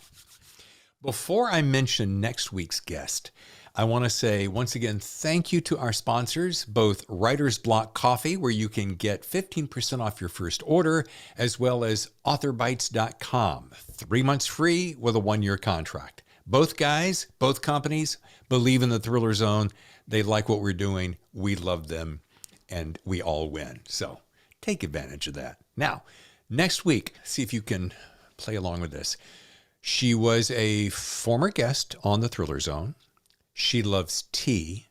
[SPEAKER 1] before I mention next week's guest, I want to say once again, thank you to our sponsors, both Writer's Block Coffee, where you can get 15% off your first order, as well as authorbytes.com, 3 months free with a 1-year contract. Both guys, both companies believe in the Thriller Zone. They like what we're doing. We love them, and we all win. So take advantage of that. Now, next week, see if you can play along with this. She was a former guest on the Thriller Zone. She loves tea.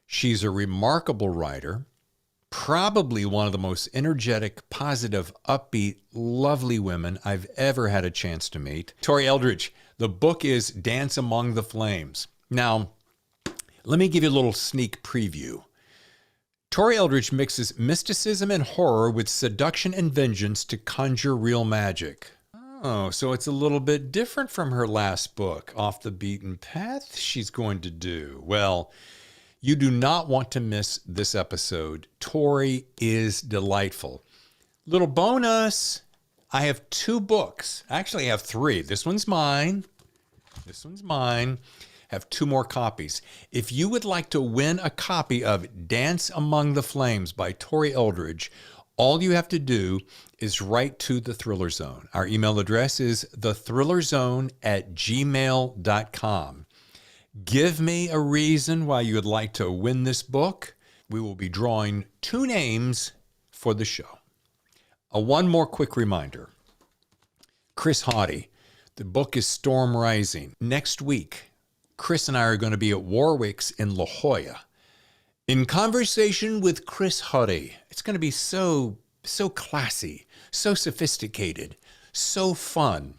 [SPEAKER 1] She's a remarkable writer, probably one of the most energetic, positive, upbeat, lovely women I've ever had a chance to meet. Tori Eldridge. The book is Dance Among the Flames. Now, let me give you a little sneak preview. Tori Eldridge mixes mysticism and horror with seduction and vengeance to conjure real magic. Oh, so it's a little bit different from her last book, Off the Beaten Path, she's going to do. Well, you do not want to miss this episode. Tori is delightful. Little bonus, I have 2 books. Actually, I have 3. This one's mine. This one's mine. I have 2 more copies. If you would like to win a copy of Dance Among the Flames by Tori Eldridge, all you have to do is write to the Thriller Zone. Our email address is thethhrillerzone@gmail.com. Give me a reason why you would like to win this book. We will be drawing 2 names for the show. One more quick reminder. Chris Haughty, the book is Storm Rising. Next week, Chris and I are going to be at Warwick's in La Jolla in conversation with Chris Haughty. It's going to be so classy, so sophisticated, so fun.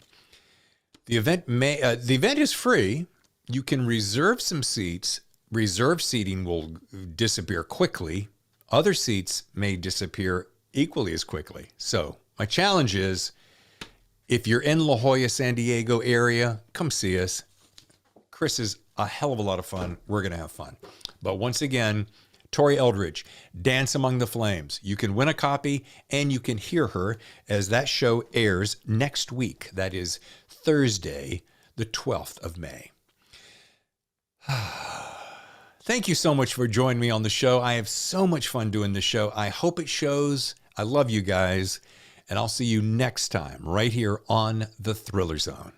[SPEAKER 1] The event is free. You can reserve some seats. Reserve seating will disappear quickly. Other seats may disappear equally as quickly. So my challenge is, if you're in La Jolla, San Diego area, come see us. Chris is a hell of a lot of fun. We're going to have fun. But once again, Tori Eldridge, Dance Among the Flames. You can win a copy, and you can hear her as that show airs next week. That is Thursday, the 12th of May. Thank you so much for joining me on the show. I have so much fun doing this show. I hope it shows. I love you guys, and I'll see you next time right here on The Thriller Zone.